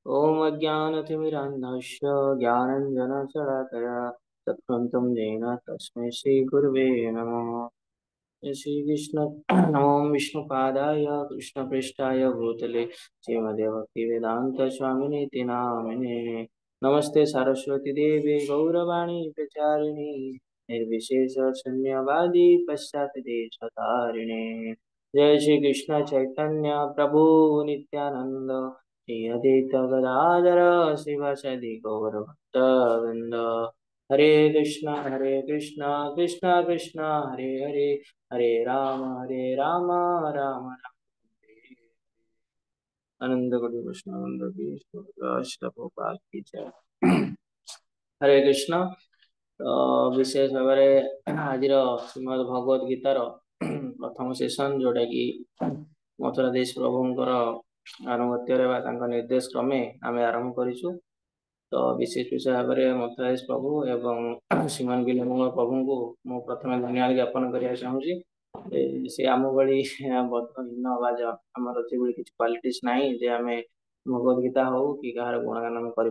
ॐ अज्ञानतिमिरान्धस्य ज्ञानञ्जनशलाकया चक्षुन्तं येन तस्मै श्रीगुरवे नमः। जय श्रीकृष्ण। नमो विष्णुपादाय कृष्णपृष्ठाय भूतले श्रीमदे भक्तिवेदान्तस्वामिनीति नामिने। नमस्ते सरस्वती देवे गौरवाणी प्रचारिणे निर्विशेष शून्यवादी पश्चात्देशतारिणे। जय श्री कृष्ण चैतन्य प्रभु नित्यानंद श्री अद्वैत गदाधर शिवासादि गौरभक्तवृंद। हरे कृष्णा कृष्णा कृष्णा हरे हरे, हरे राम राम राम हरे। आनंद करि वैष्णव की प्रभुपाद की जय। हरे कृष्ण। तो विशेष भाव में आज श्रीमद भगवद गीतार प्रथम सेशन जोटा कि मथुरा देश प्रभुंकर आनुगत्य निर्देश क्रमे आम आरंभ करूँ। तो विशेष विषय भाव में मथुरा प्रभु एवं श्रीमान बिलम्ब प्रभु को मु प्रथम धन्यवाद ज्ञापन करने चाहूँगी। से आम भाई बद्धहीन आवाज आमर से किसी क्वालिटीज ना जे आम भगवद गीता हो कि कहार गुणगान आम कर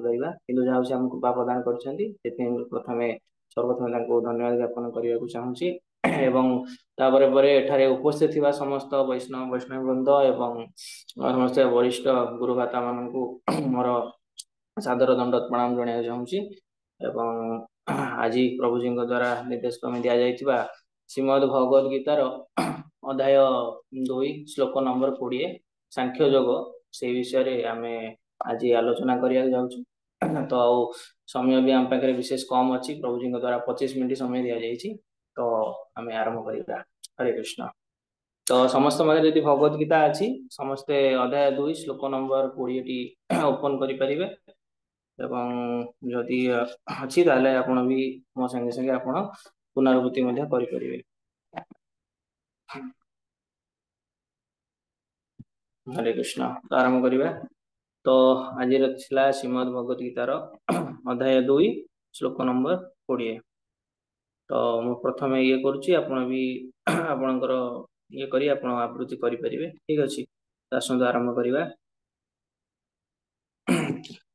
जहाँ से आमको कृपा प्रदान करथमे सर्वप्रथम धन्यवाद ज्ञापन करने को चाहूँगी। एवं तापर पर एठारे उपस्थित थिबा समस्त वैष्णव वृंद एवं समस्त वरिष्ठ गुरुभ्राता मानू मोर सादर दंड प्रणाम जनाई चाहूँगी। एवं आज प्रभुजी द्वारा निर्देश क्रमे दि जाइथिबा श्रीमद् भगवद गीतार अध्याय 2 श्लोक नंबर 20 सांख्य योग से विषय रे आमे आज आलोचना करिया जाउछु। तो समय भी आम पाखे विशेष कम अच्छी प्रभुजी द्वारा 25 मिनट समय दि जाइछि। तो आम आरंभ करिबा। हरे कृष्ण। तो समस्त मध्य यदि भगवद गीता अच्छी समस्ते अध्याय 2 श्लोक नंबर 20 टी ओपन करि परिबे। एवं जदि अच्छी ताले आपण भी मो संगे संगे आपण पुनरावृत्ति मध्य करि परिबे। हरे कृष्ण। तो आरंभ करिबा। तो आज छिला श्रीमद् भगवद गीतार अध्याय 2 श्लोक नंबर 20। तो मु प्रथमे ये करूची आपण भी आपणकर ये करी आपण आवृत्ति करि परिबे। ठीक अछि। आसंतु आरंभ करिबा।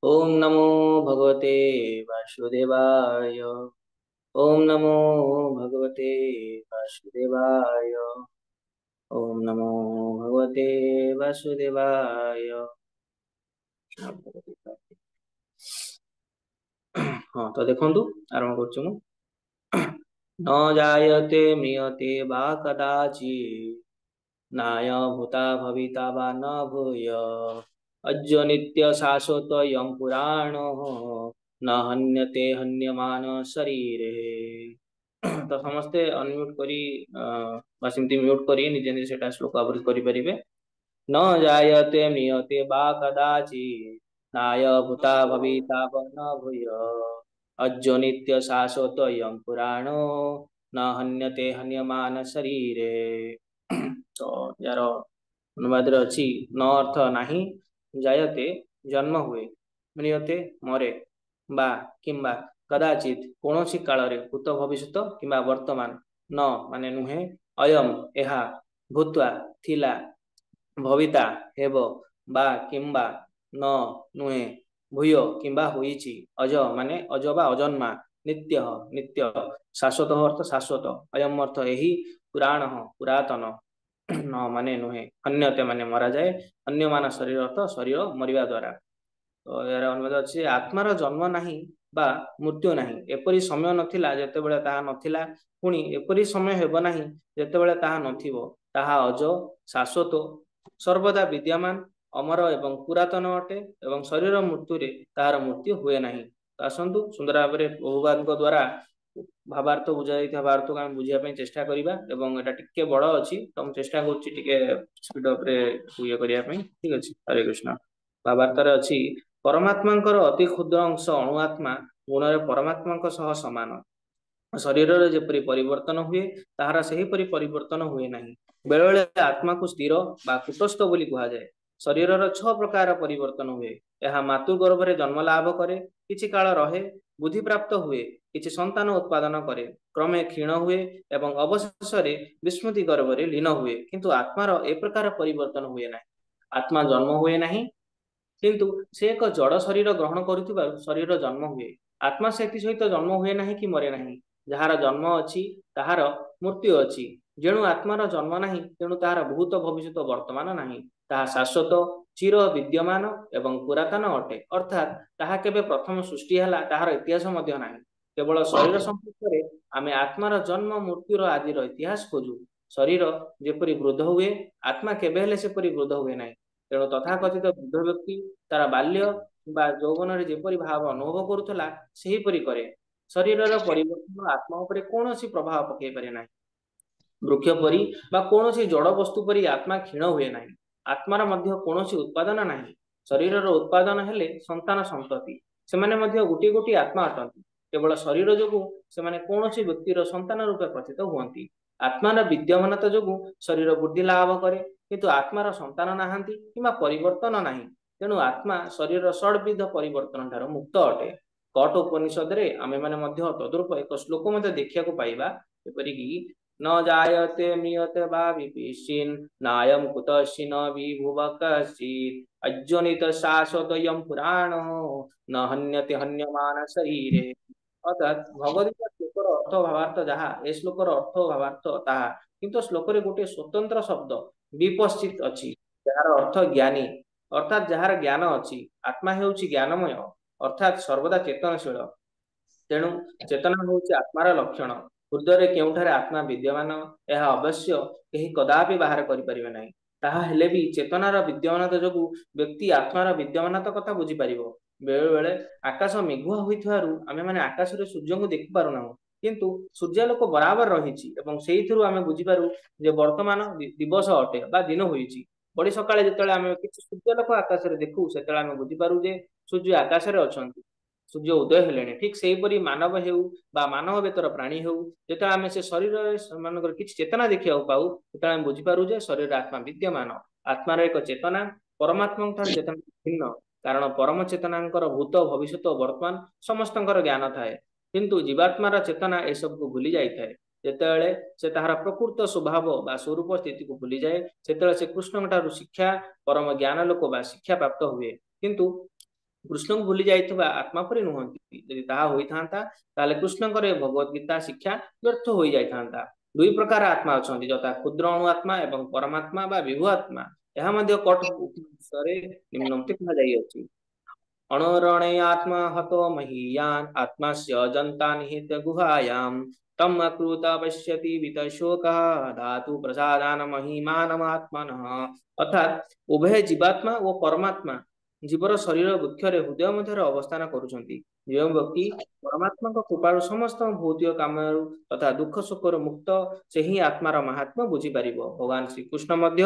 ओम नमो भगवते वासुदेवाय। ओम नमो भगवते वासुदेवाय। ओम नमो भगवते वासुदेवाय। हाँ तो देखंतु आरंभ करछु मु। न जायते म्रियते वा कदाचित् नाय भूता भविता वा न भूय अद्य नित्य शाश्वतयं पुराणो न हन्यते हन्यमान शरीरे। तो समस्ते अनम्यूट करी बासिमती म्यूट करी निजे निजे सेटा श्लोक आवृत्ति करि परिबे। न जायते म्रियते वा कदाचित् नाय भूता भविता वा न भूय अद्य नित्य शाश्वतयं पुराणो न हन्यते हन्यमान शरीरे। तो यार अनुवाद अच्छी न अर्थ नाही जायते जन्म हुए म्रियते मरे बा किंबा कदाचित कौनसी काଳରେ भूत भविष्यत किंबा वर्तमान न माने नुहे अयम एहा भूत्वा थिला भविता हेब बा किंबा न नुहे भूय किंबा होइछि अज माने अज बा अजन्मा नित्य नित्य शाश्वत अर्थ शाश्वत अयम अर्थ एही पुराण पुरातन न माने नुहे अन्यते माने मरा जाए अन्य मान शरीर अर्थ शरीर मरिबा द्वारा। तो यार अनुवाद अच्छी आत्मार जन्म नाही बा मृत्यु नाही एपरी समय नथिला जेतेबेले ताहा नथिला पुणी एपरी समय हेब नाही जेतेबेले ताहा नथिबो ताहा अज शाश्वत सर्वदा विद्यमान अमर एवं पुरातन अटे एवं शरीर मृत्यु रे ताहार मृत्यु हुए नाही। तो आसंतु सुंदर भाव में बहुवाद द्वारा भावार्थ बुझाई भावार्थ को आम बुझाई चेष्टा करिबा एवं एटा टिके बड़ अछि तो हम चेष्टा करूची टिके स्पीड अप रे ये करिया पई। ठीक अछि। हरे कृष्ण। भावार्थ रे अछि परमात्मांकर अति क्षुद्र अंश अणुआत्मा गुणरे परमात्मा सह समान शरीर जेपरी परिवर्तन हुए ताहार सेहीपरि परिवर्तन हुए नहीं। बेले बेले आत्मा को स्थिर बा कुटस्थ बोली कहा जाए। शरीर 6 प्रकार परिवर्तन हुए। यह मातृ गर्भरे जन्म लाभ करे किछि काल रहे बुद्धि प्राप्त हुए किछि संतान उत्पादन करे क्रमे क्षीण हुए एवं अवशेष विस्मृति गर्भरे लीन हुए किंतु आत्मार ए प्रकार परिवर्तन हुए नहीं। आत्मा जन्म हुए नहीं କିନ୍ତୁ ସେ ଏକ ଜଡ଼ ଶରୀର ଗ୍ରହଣ କରୁଥିବାରୁ ଶରୀର ଜନ୍ମ ହୁଏ। ଆତ୍ମା ସେଥି ସହିତ ଜନ୍ମ ହୁଏ ନାହିଁ କି ମରେ ନାହିଁ। ଯାହାର ଜନ୍ମ ଅଛି ତାହାର ମୃତ୍ୟୁ ଅଛି। ଯେଣୁ ଆତ୍ମାର ଜନ୍ମ ନାହିଁ ତେଣୁ ତାହାର ଭୂତ ଭବିଷ୍ୟତ ବର୍ତ୍ତମାନ ନାହିଁ। ତାହା ଶାଶ୍ୱତ, ଚିର ବିଦ୍ୟମାନ ଏବଂ ପୁରାତନ ଅଟେ। ଅର୍ଥାତ୍ ତାହା କେବେ ପ୍ରଥମ ସୃଷ୍ଟି ହେଲା ତାହାର ଇତିହାସ ମଧ୍ୟ ନାହିଁ। କେବଳ ଶରୀର ସମ୍ପର୍କରେ ଆମେ ଆତ୍ମାର ଜନ୍ମ ମୃତ୍ୟୁର ଆଦିର ଇତିହାସ ଖୋଜୁ। ଶରୀର ଯେପରି ବୃଦ୍ଧ ହୁଏ, ଆତ୍ମା କେବେ ହେଲେ ସେପରି ବୃଦ୍ଧ ହୁଏ ନାହିଁ। ତେଣୁ ତଥାକଥିତ ବୃଦ୍ଧ ବ୍ୟକ୍ତି ତାର ବାଲ୍ୟ ବା ଯୌବନରେ ଯେପରି ଭାବ ଅନୁଭବ କରୁଥିଲା ସେହିପରି କରେ। ଶରୀରର ପରିବର୍ତ୍ତନ ଆତ୍ମା ଉପରେ କୌଣସି ପ୍ରଭାବ ପକାଇ ପାରେ ନାହିଁ। ବୃକ୍ଷ ପରି ବା କୌଣସି ଜଡ଼ ବସ୍ତୁ ପରି ଆତ୍ମା କ୍ଷୀଣ ହୁଏ ନାହିଁ। ଆତ୍ମାର ମଧ୍ୟ କୌଣସି ଉତ୍ପାଦନ ନାହିଁ। ଶରୀରର ଉତ୍ପାଦନ ହେଲେ ସନ୍ତାନ ସନ୍ତତି, ସେମାନେ ମଧ୍ୟ ଗୋଟିଏ ଗୋଟିଏ ଆତ୍ମା ଅଟନ୍ତି। କେବଳ ଶରୀର ଯୋଗୁଁ ସେମାନେ କୌଣସି ବ୍ୟକ୍ତିର ସନ୍ତାନ ରୂପେ ପ୍ରତୀତ ହୁଅନ୍ତି। ଆତ୍ମାର ବିଦ୍ୟମାନତା ଯୋଗୁଁ ଶରୀର ବୃଦ୍ଧି ଲାଭ କରେ, କିନ୍ତୁ ଆତ୍ମାର ସନ୍ତାନ ନାହାନ୍ତି କିମ୍ବା ପରିବର୍ତ୍ତନ ନାହିଁ। ତେଣୁ ଆତ୍ମା ଶରୀରର ଷଡ଼ବିଧ ପରିବର୍ତ୍ତନ ଠାରୁ ମୁକ୍ତ ଅଟେ। କଠ ଉପନିଷଦରେ ଆମେମାନେ ମଧ୍ୟ ତଦ୍ରୂପ ଏକ ଶ୍ଲୋକ ମଧ୍ୟ ଦେଖିବାକୁ ପାଇବା, ଯେପରିକି न जायते म्रियते वा विपिशिन् नायं कुतश्चि न विभुव कश्चित् अजनित शाश्वतयं पुराणो न हन्यते हन्यमान शरीरे। ଅର୍ଥାତ୍ ଭଗବଦଗୀତା ଶ୍ଲୋକର ଅର୍ଥ ଭାବାର୍ଥ ଯାହା, ଏ ଶ୍ଲୋକର ଅର୍ଥ ଭାବାର୍ଥ ତାହା, କିନ୍ତୁ ଶ୍ଲୋକରେ ଗୋଟିଏ ସ୍ୱତନ୍ତ୍ର ଶବ୍ଦ ବିପଶ୍ଚିତ ଅଛି, ଯାହାର ଅର୍ଥ ଜ୍ଞାନୀ, ଅର୍ଥାତ୍ ଯାହାର ଜ୍ଞାନ ଅଛି। ଆତ୍ମା ହେଉଛି ଜ୍ଞାନମୟ, ଅର୍ଥାତ୍ ସର୍ବଦା ଚେତନଶୀଳ। ତେଣୁ ଚେତନା ହେଉଛି ଆତ୍ମାର ଲକ୍ଷଣ। ହୃଦୟରେ କେଉଁଠାରେ ଆତ୍ମା ବିଦ୍ୟମାନ ଏହା ଅବଶ୍ୟ କେହି କଦାପି ବାହାର କରିପାରିବେ ନାହିଁ। ତାହା ହେଲେ ବି ଚେତନାର ବିଦ୍ୟମାନତା ଯୋଗୁଁ ବ୍ୟକ୍ତି ଆତ୍ମାର ବିଦ୍ୟମାନତା କଥା ବୁଝିପାରିବ। ବେଳେ ବେଳେ ଆକାଶ ମେଘୁଆ ହୋଇଥିବାରୁ ଆମେମାନେ ଆକାଶରେ ସୂର୍ଯ୍ୟଙ୍କୁ ଦେଖିପାରୁନାହୁଁ, କିନ୍ତୁ ସୂର୍ଯ୍ୟାଲୋକ ବରାବର ରହିଛି ଏବଂ ସେଇଥିରୁ ଆମେ ବୁଝିପାରୁ ଯେ ବର୍ତ୍ତମାନ ଦିବସ ଅଟେ ବା ଦିନ ହୋଇଛି। ବଡ଼ି ସକାଳେ ଯେତେବେଳେ ଆମେ କିଛି ସୂର୍ଯ୍ୟାଲୋକ ଆକାଶରେ ଦେଖୁ, ସେତେବେଳେ ଆମେ ବୁଝିପାରୁ ଯେ ସୂର୍ଯ୍ୟ ଆକାଶରେ ଅଛନ୍ତି, ସୂର୍ଯ୍ୟ ଉଦୟ ହେଲେଣି। ଠିକ୍ ସେହିପରି ମାନବ ହେଉ ବା ମାନବ ବେତର ପ୍ରାଣୀ ହେଉ, ଯେତେବେଳେ ଆମେ ସେ ଶରୀରରେ ସେମାନଙ୍କର କିଛି ଚେତନା ଦେଖିବାକୁ ପାଉ, ସେତେବେଳେ ଆମେ ବୁଝିପାରୁ ଯେ ଶରୀରରେ ଆତ୍ମା ବିଦ୍ୟମାନ। ଆତ୍ମାର ଏକ ଚେତନା ପରମାତ୍ମାଙ୍କ ଠାରୁ ଚେତନା ଭିନ୍ନ, କାରଣ ପରମ ଚେତନାଙ୍କର ଭୂତ ଭବିଷ୍ୟତ ଓ ବର୍ତ୍ତମାନ ସମସ୍ତଙ୍କର ଜ୍ଞାନ ଥାଏ। କିନ୍ତୁ ଜୀବାତ୍ମାର ଚେତନା ଏସବୁକୁ ଭୁଲି ଯାଇଥାଏ। ଯେତେବେଳେ ସେ ତାହାର ପ୍ରକୃତ ସ୍ୱଭାବ ବା ସ୍ୱରୂପ ସ୍ଥିତିକୁ ଭୁଲିଯାଏ, ସେତେବେଳେ ସେ କୃଷ୍ଣଙ୍କ ଠାରୁ ଶିକ୍ଷା, ପରମ ଜ୍ଞାନ ଲୋକ ବା ଶିକ୍ଷା ପ୍ରାପ୍ତ ହୁଏ। କିନ୍ତୁ କୃଷ୍ଣଙ୍କୁ ଭୁଲି ଯାଇଥିବା ଆତ୍ମା ପରି ନୁହନ୍ତି। ଯଦି ତାହା ହୋଇଥାନ୍ତା ତାହେଲେ କୃଷ୍ଣଙ୍କର ଏ ଭଗବତ ଗୀତା ଶିକ୍ଷା ବ୍ୟର୍ଥ ହୋଇଯାଇଥାନ୍ତା। ଦୁଇ ପ୍ରକାର ଆତ୍ମା ଅଛନ୍ତି, ଯଥା କ୍ଷୁଦ୍ର ଅଣୁ ଆତ୍ମା ଏବଂ ପରମାତ୍ମା ବା ବିଭୁ ଆତ୍ମା। ଏହା ମଧ୍ୟ କଠ ଉପନିଷଦରେ ନିମ୍ନୋକ୍ତି କୁହାଯାଇଅଛି। अणुरणे आत्मा हतो महीयान् आत्मस्य जन्ता निहित गुहायाम् तम् अकृत पश्यति वितशोकः धातु प्रसादान महिमानमात्मनः। ଅର୍ଥାତ୍ ଉଭୟ ଜୀବାତ୍ମା ଓ ପରମାତ୍ମା ଜୀବର ଶରୀର ବୃକ୍ଷରେ ହୃଦୟ ମଧ୍ୟରେ ଅବସ୍ଥାନ କରୁଛନ୍ତି। ଯେଉଁ ବ୍ୟକ୍ତି ପରମାତ୍ମାଙ୍କ କୃପାରୁ ସମସ୍ତ ଭୌତିକ କାମରୁ ତଥା ଦୁଃଖ ଶୋକରୁ ମୁକ୍ତ, ସେହି ଆତ୍ମାର ମାହାତ୍ମ୍ୟ ବୁଝିପାରିବ। ଭଗବାନ ଶ୍ରୀକୃଷ୍ଣ ମଧ୍ୟ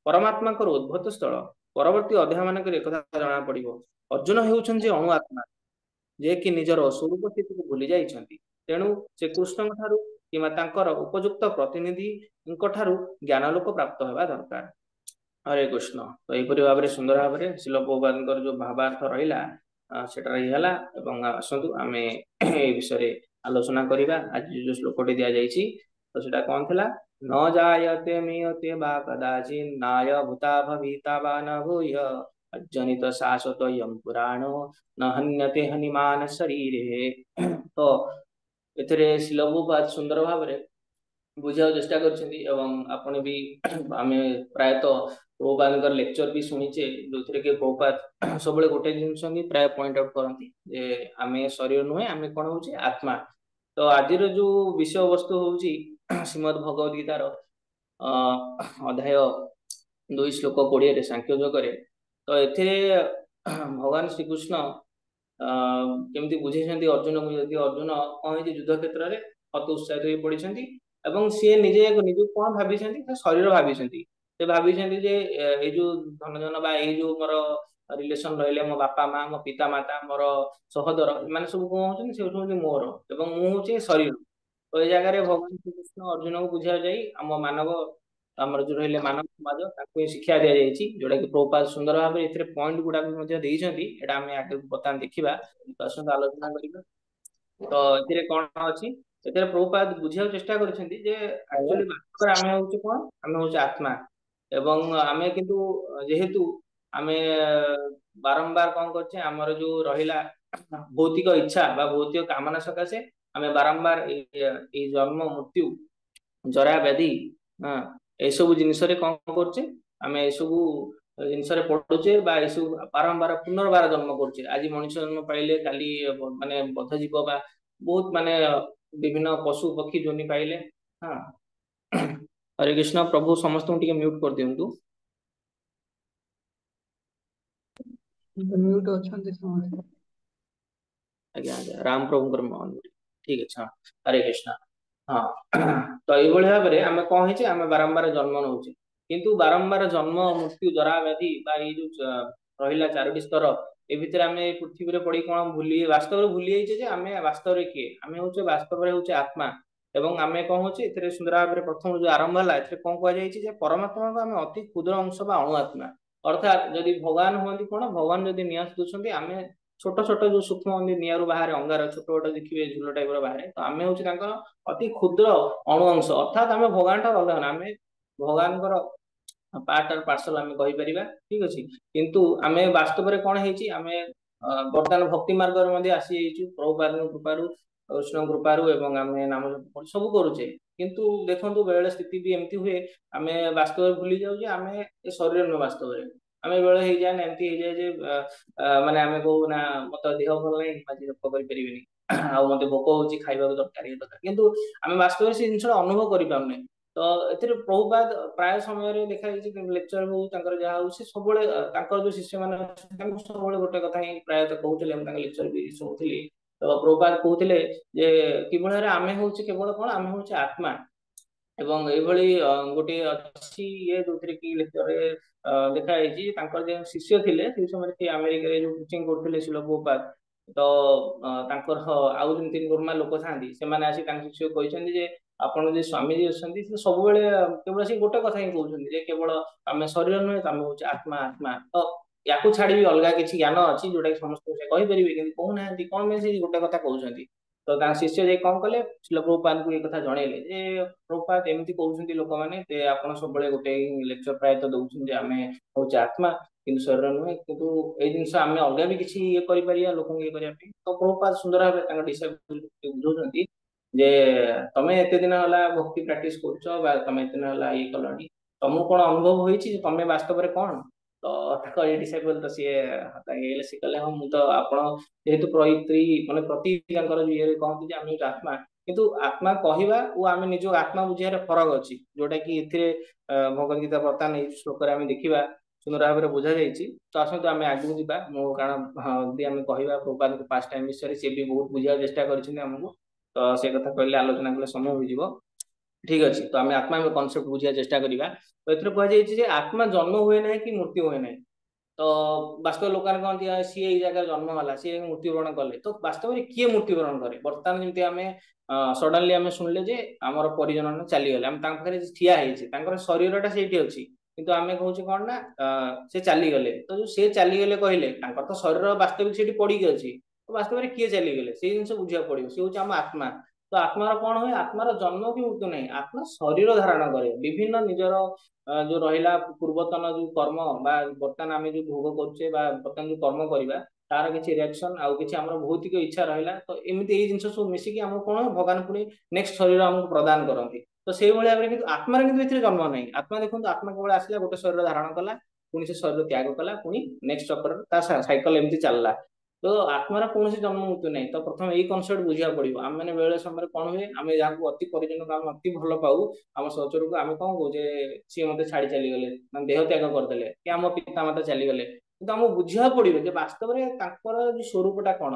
ପରମାତ୍ମାଙ୍କର ଉଦ୍ଭୂତ ସ୍ଥଳ। ପରବର୍ତ୍ତୀ ଅଧ୍ୟାୟମାନଙ୍କରେ ଏକଥା ଜଣାପଡ଼ିବ। ଅର୍ଜୁନ ହେଉଛନ୍ତି ଅଣୁ ଆତ୍ମା, ଯିଏକି ନିଜର ସ୍ୱରୂପ ସ୍ଥିତିକୁ ଭୁଲି ଯାଇଛନ୍ତି। ତେଣୁ ସେ କୃଷ୍ଣଙ୍କ ଠାରୁ କିମ୍ବା ତାଙ୍କର ଉପଯୁକ୍ତ ପ୍ରତିନିଧିଙ୍କ ଠାରୁ ଜ୍ଞାନଲୋକ ପ୍ରାପ୍ତ ହେବା ଦରକାର। ହରେ କୃଷ୍ଣ। ତ ଏହିପରି ଭାବରେ ସୁନ୍ଦର ଭାବରେ ଶ୍ରୀଲ ପ୍ରଭୁପାଦଙ୍କର ଯୋଉ ଭାବାର୍ଥ ରହିଲା ସେଟା ରହିଗଲା। ଏବଂ ଆସନ୍ତୁ ଆମେ ଏ ବିଷୟରେ ଆଲୋଚନା କରିବା। ଆଜି ଯୋଉ ଶ୍ଲୋକଟି ଦିଆଯାଇଛି ତ ସେଟା କଣ ଥିଲା? न जायते म्रियते वा कदाचित् नाय भूता भविता वा न भूय अजनित शाश्वतयं पुराणो न हन्यते हनिमान शरीरे। ତ ଏଥିରେ ଶ୍ରୀଲ ପ୍ରଭୁପାଦ ସୁନ୍ଦର ଭାବରେ ବୁଝିବାକୁ ଚେଷ୍ଟା କରିଛନ୍ତି ଏବଂ ଆପଣ ବି ଆମେ ପ୍ରାୟତଃ ପ୍ରଭୁପାଦଙ୍କର ଲେକ୍ଚର ବି ଶୁଣିଛେ, ଯୋଉଥିରେ କି ପ୍ରଭୁପାଦ ସବୁବେଳେ ଗୋଟେ ଜିନିଷ ହିଁ ପ୍ରାୟ ପଏଣ୍ଟ ଆଉଟ୍ କରନ୍ତି ଯେ ଆମେ ଶରୀର ନୁହେଁ, ଆମେ କଣ ହଉଛି ଆତ୍ମା। ତ ଆଜିର ଯୋଉ ବିଷୟବସ୍ତୁ ହଉଛି ଶ୍ରୀମଦ୍ ଭଗବତ ଗୀତାର ଅଧ୍ୟାୟ 2 ଶ୍ଲୋକ 20ରେ ସାଂଖ୍ୟ ଯୋଗରେ। ତ ଏଥିରେ ଭଗବାନ ଶ୍ରୀକୃଷ୍ଣ କେମିତି ବୁଝେଇଛନ୍ତି ଅର୍ଜୁନକୁ, ଯଦି ଅର୍ଜୁନ କଣ ହେଇଛି ଯୁଦ୍ଧ କ୍ଷେତ୍ରରେ ହତ ଉତ୍ସାହିତ ହୋଇ ପଡିଛନ୍ତି ଏବଂ ସିଏ ନିଜକୁ କଣ ଭାବିଛନ୍ତି, ଶରୀର ଭାବିଛନ୍ତି। ସେ ଭାବିଛନ୍ତି ଯେ ଏଇ ଯୋଉ ଧନ ବା ଏଇ ଯୋଉ ମୋର ରିଲେସନ ରହିଲେ, ମୋ ବାପା ମା, ମୋ ପିତା ମାତା, ମୋର ସହୋଦର, ଏମାନେ ସବୁ କଣ ହଉଛନ୍ତି, ସେ ହଉଛନ୍ତି ମୋର ଏବଂ ମୁଁ ହଉଛି ଶରୀର। ତ ଏଇ ଜାଗାରେ ଭଗବାନ ଶ୍ରୀକୃଷ୍ଣ ଅର୍ଜୁନକୁ ବୁଝିବାକୁ ଯାଇ ଆମର ଯୋଉ ରହିଲେ ମାନବ ସମାଜ, ତାଙ୍କୁ ଶିକ୍ଷା ଦିଆଯାଇଛି, ଯୋଉଟା କି ପ୍ରଭୁପାଦ ସୁନ୍ଦର ଭାବରେ ଏଥିରେ ପଏଣ୍ଟ ଗୁଡାକ ମଧ୍ୟ ଦେଇଛନ୍ତି। ଏଇଟା ଆମେ ଆଗକୁ ବର୍ତ୍ତମାନ ଦେଖିବା, ତ ଆସନ୍ତୁ ଆଲୋଚନା କରିବା। ତ ଏଥିରେ କଣ ଅଛି, ଏଥିରେ ପ୍ରଭୁପାଦ ବୁଝିବାକୁ ଚେଷ୍ଟା କରିଛନ୍ତି ଯେ ଆକ୍ଚୁଆଲି ବାସ୍ତବରେ ଆମେ ହଉଛୁ କଣ, ଆମେ ହଉଛି ଆତ୍ମା। ଏବଂ ଆମେ କିନ୍ତୁ ଯେହେତୁ ଆମେ ବାରମ୍ବାର କଣ କରୁଛେ ଆମର ଯୋଉ ରହିଲା ଭୌତିକ ଇଚ୍ଛା ବା ଭୌତିକ କାମନା ସକାଶେ ଆମେ ବାରମ୍ବାର ଏଇ ଜନ୍ମ ମୃତ୍ୟୁ ଜରା ବ୍ୟାଧି, ହଁ, ଏସବୁ ଜିନିଷରେ କଣ କରୁଛେ, ଆମେ ଏସବୁ ଜିନିଷରେ ପଡୁଛେ ବା ଏସବୁ ବାରମ୍ବାର ପୁନର୍ବାର ଜନ୍ମ କରୁଛେ। ଆଜି ମଣିଷ ଜନ୍ମ ପାଇଲେ କାଲି ମାନେ ବଦ୍ଧ ଜୀବ ବା ବହୁତ ମାନେ ବିଭିନ୍ନ ପଶୁ ପକ୍ଷୀ ଯୋନି ପାଇଲେ। ହଁ, ହରେ କୃଷ୍ଣ। ପ୍ରଭୁ ସମସ୍ତଙ୍କୁ ଟିକେ ମ୍ୟୁଟ କରିଦିଅନ୍ତୁ। म्यूट ଅଛନ୍ତି ସମସ୍ତେ। ଆଜ୍ଞା ଆଜ୍ଞା, ରାମ ପ୍ରଭୁଙ୍କର ଠିକ ଅଛି। ହଁ, ହରେ କୃଷ୍ଣ। ହଁ, ତ ଏଇଭଳି ଭାବରେ ଆମେ କଣ ହେଇଛେ, ଆମେ ବାରମ୍ବାର ଜନ୍ମ ନଉଛେ। କିନ୍ତୁ ବାରମ୍ବାର ଜନ୍ମ ମୃତ୍ୟୁ ଜରା ବ୍ୟାଧି ବା ଏଇ ଯୋଉ ରହିଲା ଚାରୋଟି ସ୍ତର, ଏ ଭିତରେ ଆମେ ଏଇ ପୃଥିବୀରେ ପଡି କଣ ବାସ୍ତବରେ ଭୁଲି ଯାଇଛେ ଯେ ଆମେ ବାସ୍ତବରେ କିଏ। ଆମେ ହଉଛେ ବାସ୍ତବରେ ହଉଛେ ଆତ୍ମା। ଏବଂ ଆମେ କଣ ହଉଛି ଏଥିରେ ସୁନ୍ଦର ଭାବରେ ପ୍ରଥମ ଯୋଉ ଆରମ୍ଭ ହେଲା, ଏଥିରେ କଣ କୁହାଯାଇଛି ଯେ ପରମାତ୍ମାଙ୍କୁ ଆମେ ଅତି କ୍ଷୁଦ୍ର ଅଂଶ ବା ଅଣୁ ଆତ୍ମା। ଅର୍ଥାତ୍ ଯଦି ଭଗବାନ ହୁଅନ୍ତି କଣ, ଭଗବାନ ଯଦି ନିଆଁ ଦଉଛନ୍ତି, ଆମେ ଛୋଟ ଛୋଟ ଯୋଉ ସୂକ୍ଷ୍ମ ନିଆଁରୁ ବାହାରେ ଅଙ୍ଗାର ଛୋଟ ଛୋଟ ଦେଖିବେ ଝୁଲ ଟାଇପ ର ବାହାରେ, ତ ଆମେ ହଉଛି ତାଙ୍କର ଅତି କ୍ଷୁଦ୍ର ଅଣୁ ଅଂଶ। ଅର୍ଥାତ୍ ଆମେ ଭଗବାନ ଠାରୁ ଅଲଗା ନୁହେଁ, ଆମେ ଭଗବାନଙ୍କର ପାର୍ଟ ଆଣ୍ଡ ପାର୍ସଲ ଆମେ କହିପାରିବା। ଠିକ ଅଛି। କିନ୍ତୁ ଆମେ ବାସ୍ତବରେ କଣ ହେଇଛି, ଆମେ ବର୍ତ୍ତମାନ ଭକ୍ତି ମାର୍ଗରେ ମଧ୍ୟ ଆସିଯାଇଛୁ ପ୍ରଭୁପାଦଙ୍କ କୃପାରୁ, କୃଷ୍ଣଙ୍କ କୃପାରୁ, ଏବଂ ଆମେ ନାମ ଜପ ସବୁ କରୁଛେ। କିନ୍ତୁ ଦେଖନ୍ତୁ ବେଳେ ସ୍ଥିତି ବି ଏମିତି ହୁଏ, ଆମେ ବାସ୍ତବରେ ଭୁଲି ଯାଉ ଯେ ଆମେ ଏ ଶରୀର ନୁହେଁ। ବାସ୍ତବରେ ଆମେ ବେଳେ ହେଇଯାଏ ନା ଏମିତି ହେଇଯାଏ ଯେ ମାନେ ଆମେ କହୁ ନା ମତେ ଦେହ ଭଲ ନାହିଁ, ଆଜି ଜପ କରିପାରିବିନି, ଆଉ ମତେ ଭୋକ ହଉଛି, ଖାଇବାକୁ ଦରକାର ଇଏ ଦରକାର। କିନ୍ତୁ ଆମେ ବାସ୍ତବରେ ସେ ଜିନିଷଟା ଅନୁଭବ କରିପାରୁନେ। ତ ଏଥିରେ ପ୍ରଭୁପାଦ ପ୍ରାୟ ସମୟରେ ଦେଖାଯାଇଛି, ଲେକ୍ଚର ହଉ ତାଙ୍କର ଯାହା ହଉ, ସେ ସବୁବେଳେ ତାଙ୍କର ଯୋଉ ଶିଷ୍ୟମାନେ ତାଙ୍କୁ ସବୁବେଳେ ଗୋଟେ କଥା ହିଁ ପ୍ରାୟତଃ କହୁଥିଲେ। ମୁଁ ତାଙ୍କ ଲେକ୍ଚର ବି ଶୁଣୁଥିଲି। ତ ପ୍ରଭୁପାଦ କହୁଥିଲେ ଯେ କିଭଳି ଭାବରେ ଆମେ ହଉଛି କେବଳ କଣ, ଆମେ ହଉଛି ଆତ୍ମା। ଏବଂ ଏଇଭଳି ଗୋଟେ ଅଛି ଇଏ ଯୋଉଥିରେ କି ଲେକ୍ଚରରେ ଦେଖା ଯାଇଛି, ତାଙ୍କର ଯେଉଁ ଶିଷ୍ୟ ଥିଲେ ସେଇ ସମୟରେ ସେ ଆମେରିକାରେ ଯୋଉ କୋଚିଂ କରୁଥିଲେ ଶିଳ ପ୍ରଭୁପାଦ, ତ ତାଙ୍କର ଆଉ ଯେମିତି ନର୍ମାଲ ଲୋକ ଥାନ୍ତି, ସେମାନେ ଆସି ତାଙ୍କ ଶିଷ୍ୟକୁ କହିଛନ୍ତି ଯେ ଆପଣ ଯେ ସ୍ୱାମୀ ଯିଏ ଅଛନ୍ତି ସେ ସବୁବେଳେ କେବଳ ସେ ଗୋଟେ କଥା ହିଁ କହୁଛନ୍ତି ଯେ କେବଳ ଆମେ ଶରୀର ନୁହେଁ, ଆମେ ହଉଛି ଆତ୍ମା। ଆତ୍ମା ତ ୟାକୁ ଛାଡି ବି ଅଲଗା କିଛି ଜ୍ଞାନ ଅଛି ଯୋଉଟା କି ସମସ୍ତଙ୍କୁ ସେ କହିପାରିବେ, କିନ୍ତୁ କହୁନାହାନ୍ତି। କଣ ପାଇଁ ସେ ଗୋଟେ କଥା କହୁଛନ୍ତି? ତ ତାଙ୍କ ଶିଷ୍ୟ ଯାଇ କଣ କଲେ, ଶିଳ ପ୍ରଭୁପାଦଙ୍କୁ ଏ କଥା ଜଣେଇଲେ ଯେ ପ୍ରଭୁପାଦ ଏମିତି କହୁଛନ୍ତି ଲୋକମାନେ ଯେ ଆପଣ ସବୁବେଳେ ଗୋଟେ ଲେକ୍ଚର ପ୍ରାୟତଃ ଦଉଛନ୍ତି ଯେ ଆମେ ହଉଛି ଆତ୍ମା କିନ୍ତୁ ଶରୀର ନୁହେଁ। କିନ୍ତୁ ଏଇ ଜିନିଷ ଆମେ ଅଲଗା ବି କିଛି ଇଏ କରିପାରିବା ଲୋକଙ୍କୁ ଇଏ କରିବା ପାଇଁ। ତ ପ୍ରଭୁପାଦ ସୁନ୍ଦର ଭାବେ ତାଙ୍କ ଡିସାଇପଲ୍ ବୁଝଉଛନ୍ତି ଯେ ତମେ ଏତେ ଦିନ ହେଲା ଭକ୍ତି ପ୍ରାକ୍ଟିସ କରୁଛ ବା ତମେ ଏତେ ଦିନ ହେଲା ଇଏ କଲଣି, ତମକୁ କଣ ଅନୁଭବ ହେଇଛି ଯେ ତମେ ବାସ୍ତବରେ କଣ? ତ ତାଙ୍କ ଏ ଡିସାଇପଲ୍ ତ ସିଏ ହେଇଗଲେ, ସିଏ କହିଲେ ହଁ ମୁଁ ତ ଆପଣ ଯେହେତୁ ମାନେ ପ୍ରତି ତାଙ୍କର ଇଏରେ କହନ୍ତି ଯେ ଆମେ ହଉଛି ଆତ୍ମା, କିନ୍ତୁ ଆତ୍ମା କହିବା ଓ ଆମେ ନିଜ ଆତ୍ମା ବୁଝିବାରେ ଫରକ ଅଛି, ଯୋଉଟା କି ଏଥିରେ ଭଗବତ ଗୀତା ବର୍ତ୍ତମାନ ଏଇ ଶ୍ଲୋକରେ ଆମେ ଦେଖିବା ସୁନ୍ଦର ଭାବରେ ବୁଝା ଯାଇଛି। ତ ଆସନ୍ତୁ ଆମେ ଆଗକୁ ଯିବା। ମୁଁ କାରଣ ଯଦି ଆମେ କହିବା ପ୍ରଭୁପାଦଙ୍କ ପାଷ୍ଟ ଟାଇମ୍ ବିଷୟରେ, ସିଏ ବି ବହୁତ ବୁଝିବାକୁ ଚେଷ୍ଟା କରିଛନ୍ତି ଆମକୁ, ତ ସେ କଥା କହିଲେ ଆଲୋଚନା କଲେ ସମୟ ହୋଇଯିବ। ଠିକ ଅଛି, ତ ଆମେ ଆତ୍ମା କନସେପ୍ଟ ବୁଝିବା ଚେଷ୍ଟା କରିବା। ତ ଏଥିରେ କୁହାଯାଇଛି ଯେ ଆତ୍ମା ଜନ୍ମ ହୁଏ ନାହିଁ କି ମୃତ୍ୟୁ ହୁଏ ନାହିଁ। ତ ବାସ୍ତବ ଲୋକମାନେ କହନ୍ତି ସିଏ ଏଇ ଜାଗାରେ ଜନ୍ମ ହେଲା, ସିଏ ମୃତ୍ୟୁବରଣ କଲେ। ତ ବାସ୍ତବରେ କିଏ ମୃତ୍ୟୁବରଣ କରେ? ବର୍ତ୍ତମାନ ଯେମିତି ଆମେ ସଡନଲି ଆମେ ଶୁଣିଲେ ଯେ ଆମର ପରିଜନ ଚାଲିଗଲେ, ଆମେ ତାଙ୍କ ପାଖରେ ଠିଆ ହେଇଛେ, ତାଙ୍କର ଶରୀରଟା ସେଇଠି ଅଛି, କିନ୍ତୁ ଆମେ କହୁଛେ କଣ ନା ସେ ଚାଲିଗଲେ। ତ ଯୋଉ ସେ ଚାଲିଗଲେ କହିଲେ, ତାଙ୍କର ତ ଶରୀର ବାସ୍ତବିକ ସେଇଠି ପଡିକି ଅଛି, ତ ବାସ୍ତବରେ କିଏ ଚାଲିଗଲେ ସେଇ ଜିନିଷ ବୁଝିବାକୁ ପଡିବ। ସେ ହଉଛି ଆମ ଆତ୍ମା। ତ ଆତ୍ମାର କଣ ହୁଏ? ଆତ୍ମାର ଜନ୍ମ କି ମୃତ୍ୟୁ ନାହିଁ, ଆତ୍ମା ଶରୀର ଧାରଣ କରେ। ବିଭିନ୍ନ ନିଜର ଯୋଉ ରହିଲା ପୂର୍ବତନ ଯୋଉ କର୍ମ ବା ବର୍ତ୍ତମାନ ଆମେ ଯୋଉ ଭୋଗ କରୁଛେ ବା ବର୍ତ୍ତମାନ ଯୋଉ କର୍ମ କରିବା, ତାର କିଛି ରିଆକ୍ସନ ଆଉ କିଛି ଆମର ଭୌତିକ ଇଚ୍ଛା ରହିଲା, ତ ଏମିତି ଏଇ ଜିନିଷ ସବୁ ମିଶିକି ଆମକୁ କଣ ଭଗବାନ ପୁଣି ନେକ୍ସଟ ଶରୀର ଆମକୁ ପ୍ରଦାନ କରନ୍ତି। ତ ସେଇଭଳି ଭାବରେ କିନ୍ତୁ ଆତ୍ମାର କିନ୍ତୁ ଏଥିରେ ଜନ୍ମ ନାହିଁ। ଆତ୍ମା ଦେଖନ୍ତୁ, ଆତ୍ମା କେବଳ ଆସିଲା, ଗୋଟେ ଶରୀର ଧାରଣ କଲା, ପୁଣି ସେ ଶରୀର ତ୍ୟାଗ କଲା, ପୁଣି ନେକ୍ସଟ ଚକ୍ରରେ ତା ସାଇକେଲ ଏମିତି ଚାଲିଲା। ତ ଆତ୍ମାର କୌଣସି ଜନ୍ମ ମୃତ୍ୟୁ ନାହିଁ। ତ ପ୍ରଥମେ ଏଇ କନସେପ୍ଟ ବୁଝିବାକୁ ପଡିବ। ଆମେ ମାନେ ବେଳେ ସମୟରେ କଣ ହୁଏ, ଆମେ ଯାହାକୁ ଅତି ପରିଜନକୁ ଆମେ ଅତି ଭଲ ପାଉ, ଆମ ସହଚରକୁ ଆମେ କଣ କହୁଛେ ସିଏ ମତେ ଛାଡି ଚାଲିଗଲେ, ମାନେ ଦେହ ତ୍ୟାଗ କରିଦେଲେ, କି ଆମ ପିତା ମାତା ଚାଲିଗଲେ। କିନ୍ତୁ ଆମକୁ ବୁଝିବାକୁ ପଡିବ ଯେ ବାସ୍ତବରେ ତାଙ୍କର ଯୋଉ ସ୍ୱରୂପଟା କଣ।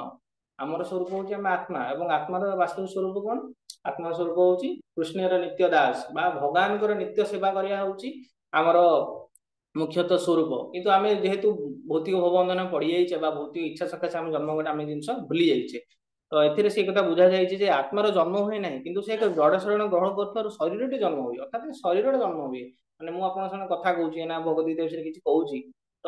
ଆମର ସ୍ୱରୂପ ହଉଛି ଆମେ ଆତ୍ମା, ଏବଂ ଆତ୍ମାର ବାସ୍ତବ ସ୍ୱରୂପ କଣ? ଆତ୍ମା ସ୍ୱରୂପ ହଉଛି କୃଷ୍ଣର ନିତ୍ୟ ଦାସ ବା ଭଗବାନଙ୍କର ନିତ୍ୟ ସେବା କରିବା ହଉଛି ଆମର ମୁଖ୍ୟତଃ ସ୍ୱରୂପ। କିନ୍ତୁ ଆମେ ଯେହେତୁ ଭୌତିକ ଭବବନ୍ଧନ ପଡିଯାଇଛେ ବା ଭୌତିକ ଇଚ୍ଛା ସକାଶେ ଆମେ ଜନ୍ମ ଗୋଟେ ଆମେ ଜିନିଷ ଭୁଲି ଯାଇଛେ। ତ ଏଥିରେ ସେ କଥା ବୁଝା ଯାଇଛି ଯେ ଆତ୍ମାର ଜନ୍ମ ହୁଏ ନାହିଁ, କିନ୍ତୁ ସେ ଏକ ଜଡ ଶରୀର ଗ୍ରହଣ କରୁଥିବାରୁ ଶରୀରଟି ଜନ୍ମ ହୁଏ। ଅର୍ଥାତ୍ ଶରୀରଟା ଜନ୍ମ ହୁଏ। ମାନେ ମୁଁ ଆପଣଙ୍କ ସାଙ୍ଗେ କଥା କହୁଛି ନା ଭଗବତ ଗୀତା ବିଷୟରେ କିଛି କହୁଛି, ତ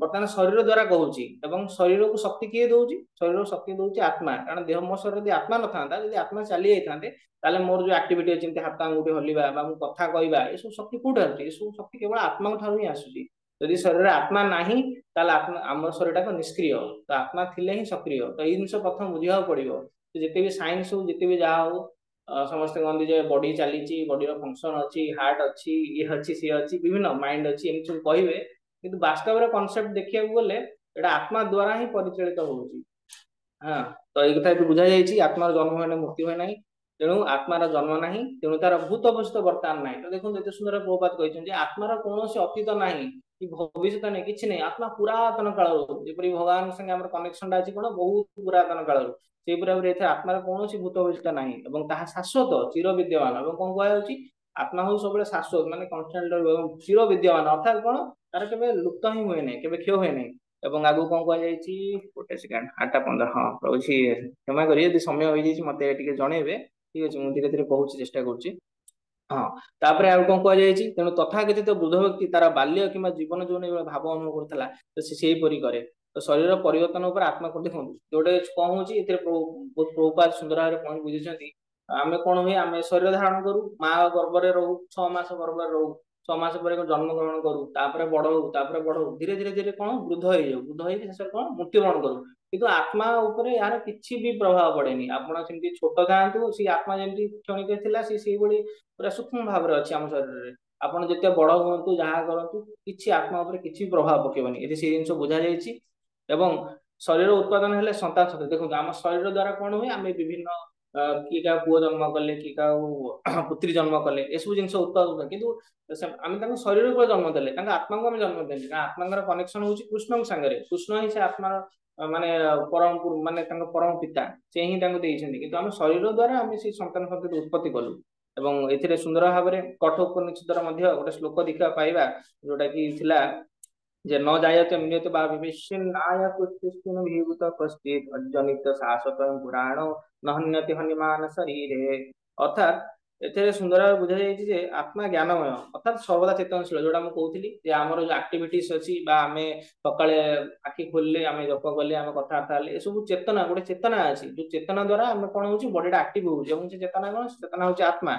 ବର୍ତ୍ତମାନ ଶରୀର ଦ୍ଵାରା କହୁଛି, ଏବଂ ଶରୀରକୁ ଶକ୍ତି କିଏ ଦଉଛି? ଶରୀରକୁ ଶକ୍ତି ଦଉଛି ଆତ୍ମା। କାରଣ ଦେହ ମୋ ଶରୀର ଯଦି ଆତ୍ମା ନଥାନ୍ତା, ଯଦି ଆତ୍ମା ଚାଲି ଯାଇଥାନ୍ତେ, ତାହେଲେ ମୋର ଯୋଉ ଆକ୍ଟିଭିଟି ଅଛି, ଯେମିତି ହାତ ଆଙ୍ଗୁଠି ହଲିବା ବା ମୁଁ କଥା କହିବା, ଏସବୁ ଶକ୍ତି କୋଉଠି ଆସୁଛି? ଏସବୁ ଶକ୍ତି କେବଳ ଆତ୍ମାଙ୍କ ଠାରୁ ହିଁ ଆସୁଛି। ତ ଯଦି ଶରୀରରେ ଆତ୍ମା ନାହିଁ ତାହେଲେ ଆତ୍ମା ଆମ ଶରୀରଟା ନିଷ୍କ୍ରିୟ, ତ ଆତ୍ମା ଥିଲେ ହିଁ ସକ୍ରିୟ। ତ ଏଇ ଜିନିଷ ପ୍ରଥମ ବୁଝିବାକୁ ପଡିବ। ଯେତେ ବି ସାଇନ୍ସ ହଉ ଯେତେ ବି ଯାହା ହଉ ସମସ୍ତେ କହନ୍ତି ଯେ ବଡି ଚାଲିଛି, ବଡିର ଫଙ୍କସନ ଅଛି, ହାର୍ଟ ଅଛି, ଇଏ ଅଛି ସିଏ ଅଛି, ବିଭିନ୍ନ ମାଇଣ୍ଡ ଅଛି, ଏମିତି ସବୁ କହିବେ, କିନ୍ତୁ ବାସ୍ତବରେ କନସେପ୍ଟ ଦେଖିବାକୁ ଗଲେ ଏଇଟା ଆତ୍ମା ଦ୍ଵାରା ହିଁ ପରିଚାଳିତ ହଉଛି। ହଁ, ତ ଏଇ କଥା ଏଠି ବୁଝା ଯାଇଛି, ଆତ୍ମାର ଜନ୍ମ ହେଲେ ମୃତ୍ୟୁ ହୁଏ ନାହିଁ, ତେଣୁ ଆତ୍ମାର ଜନ୍ମ ନାହିଁ, ତେଣୁ ତାର ଭୂତ ଭବିଷ୍ୟତ ବର୍ତ୍ତମାନ ନାହିଁ। ତ ଦେଖନ୍ତୁ ଏତେ ସୁନ୍ଦର ପ୍ରଭୁପାଦ କହିଛନ୍ତି ଯେ ଆତ୍ମାର କୌଣସି ଅତୀତ ନାହିଁ କି ଭବିଷ୍ୟତ ନାହିଁ, କିଛି ନାହିଁ, ଆତ୍ମା ପୁରାତନ କାଳରୁ, ଯେପରି ଭଗବାନଙ୍କ ସାଙ୍ଗେ ଆମର କନେକ୍ସନଟା ଅଛି କଣ, ବହୁତ ପୁରାତନ କାଳରୁ, ସେଇପରି ଭାବରେ ଏଥିରେ ଆତ୍ମାର କୌଣସି ଭୂତ ଭବିଷ୍ୟତ ନାହିଁ ଏବଂ ତାହା ଶାଶ୍ୱତ ଚିର ବିଦ୍ୟମାନ। ଏବଂ କଣ କୁହାଯାଉଛି, ଆତ୍ମା ହଉଛି ସବୁବେଳେ ଶାଶ୍ୱତ, ମାନେ କନଷ୍ଟାଣ୍ଟ ଏବଂ ଚିର ବିଦ୍ୟମାନ, ଅର୍ଥାତ କଣ, ତାର କେବେ ଲୁପ୍ତ ହିଁ ହୁଏ ନାହିଁ, କେବେ କ୍ଷୟ ହୁଏ ନାହିଁ। ଏବଂ ଆଗକୁ କଣ କୁହାଯାଇଛି, ଗୋଟେ ସେକେଣ୍ଡ, 8ଟା 15, ହଁ ରହୁଛି, କ୍ଷମା କରିବେ ଯଦି ସମୟ ହେଇଯାଇଛି ମତେ ଟିକେ ଜଣେଇବେ, ଠିକ ଅଛି, ମୁଁ ଧୀରେ ଧୀରେ କହୁଛି, ଚେଷ୍ଟା କରୁଛି। ହଁ, ତାପରେ ଆଉ କଣ କୁହାଯାଇଛି, ତେଣୁ ତଥାକଥିତ ବୃଦ୍ଧ ବ୍ୟକ୍ତି ତାର ବାଲ୍ୟ କିମ୍ବା ଜୀବନ ଜୀବନ ଭାବ ଅନୁଭବ କରୁଥିଲା, ତ ସେ ସେଇପରି କରେ। ତ ଶରୀର ପରିବର୍ତ୍ତନ ଉପରେ ଆତ୍ମା କଣ, ଦେଖନ୍ତୁ ଯୋଉଟା କଣ ହଉଛି, ଏଥିରେ ବହୁତ ପ୍ରଭୁପାଦ ସୁନ୍ଦର ଭାବରେ କଣ ବୁଝିଛନ୍ତି। ଆମେ କଣ ହୁଏ, ଆମେ ଶରୀର ଧାରଣ କରୁ, ମା ଗର୍ଭରେ ରହୁ, 6 ମାସ ଗର୍ଭରେ ରହୁ, 6 ମାସ ପରେ ଜନ୍ମ ଗ୍ରହଣ କରୁ, ତାପରେ ବଡ ହଉ, ତାପରେ ବଡ ହଉ, ଧୀରେ ଧୀରେ ଧୀରେ କଣ ବୃଦ୍ଧ ହେଇଯାଉ, ବୃଦ୍ଧ ହେଇକି ଶେଷରେ କଣ ମୃତ୍ୟୁବରଣ କରୁ। କିନ୍ତୁ ଆତ୍ମା ଉପରେ ଏହାର କିଛି ବି ପ୍ରଭାବ ପଡେନି। ଆପଣ ସେମିତି ଛୋଟ ଥାଆନ୍ତୁ, ସେ ଆତ୍ମା ଯେମିତି କ୍ଷଣିକ ଥିଲା ସେ ସେଇଭଳି ପୁରା ସୂକ୍ଷ୍ମ ଭାବରେ ଅଛି ଆମ ଶରୀରରେ। ଆପଣ ଯେତେ ବଡ ହୁଅନ୍ତୁ, ଯାହା କରନ୍ତୁ, କିଛି ଆତ୍ମା ଉପରେ କିଛି ପ୍ରଭାବ ପକେଇବନି, ଏଠି ସେଇ ଜିନିଷ ବୁଝାଯାଇଛି। ଏବଂ ଶରୀର ଉତ୍ପାଦନ ହେଲେ ସନ୍ତାନ ସନ୍ତତି, ଦେଖନ୍ତୁ ଆମ ଶରୀର ଦ୍ଵାରା କଣ ହୁଏ, ଆମେ ବିଭିନ୍ନ କିଏ କାହା ପୁଅ ଜନ୍ମ କଲେ, କିଏ କାହା ପୁତ୍ରୀ ଜନ୍ମ କଲେ, ଏସବୁ ଜିନିଷ ଉତ୍ପାଦନ, କିନ୍ତୁ ଆମେ ତାଙ୍କ ଶରୀର ଉପରେ ଜନ୍ମ ଦେଲେ, ତାଙ୍କ ଆତ୍ମାଙ୍କୁ ଆମେ ଜନ୍ମ ଦେଲେ, କାରଣ ଆତ୍ମାଙ୍କର କନେକ୍ସନ ହଉଛି କୃଷ୍ଣଙ୍କ ସାଙ୍ଗରେ, କୃଷ୍ଣ ହିଁ ସେ ଆତ୍ମାର ମାନେ ପରମ, ମାନେ ତାଙ୍କ ପରମ ପିତା, ସେ ହିଁ ତାଙ୍କୁ ଦେଇଛନ୍ତି, କିନ୍ତୁ ଆମ ଶରୀର ଦ୍ଵାରା ଆମେ ସେଇ ସନ୍ତାନ ସନ୍ତତି ଉତ୍ପତ୍ତି କଲୁ। ଏବଂ ଏଥିରେ ସୁନ୍ଦର ଭାବରେ କଠ ଉପନିଷଦର ମଧ୍ୟ ଗୋଟେ ଶ୍ଲୋକ ଦେଖିବା ପାଇବା, ଯୋଉଟା କି ଥିଲା ଯେ ନ ଜାୟତେ ମ୍ରିୟତେ ବା ବିଭୀଷିନ୍ନାୟ କୃତ୍ତିସ୍ମିନ୍ ବିଭୂତ କଶ୍ଚିତ୍ ଅଜନିତ ଶାଶ୍ୱତଂ ପୁରାଣ ନହନ୍ୟତି ହନିମାନ ଶରୀରେ। ଅର୍ଥାତ୍ ଏଥିରେ ସୁନ୍ଦର ଭାବେ ବୁଝାଯାଇଛି ଯେ ଆତ୍ମା ଜ୍ଞାନମୟ, ଅର୍ଥାତ୍ ସର୍ବଦା ଚେତନଶୀଳ, ଯୋଉଟା ମୁଁ କହୁଥିଲି ଯେ ଆମର ଯୋଉ ଆକ୍ଟିଭିଟିସ୍ ଅଛି, ବା ଆମେ ସକାଳେ ଆଖି ଖୋଲିଲେ, ଆମେ ଜପ କଲେ, ଆମେ କଥାବାର୍ତ୍ତା ହେଲେ, ଏସବୁ ଚେତନା, ଗୋଟେ ଚେତନା ଅଛି, ଯୋଉ ଚେତନା ଦ୍ଵାରା ଆମେ କଣ ହଉଛି, ବଡିଟା ଆକ୍ଟିଭ ହଉଛି, ଏବଂ ସେ ଚେତନା କଣ, ଚେତନା ହଉଛି ଆତ୍ମା।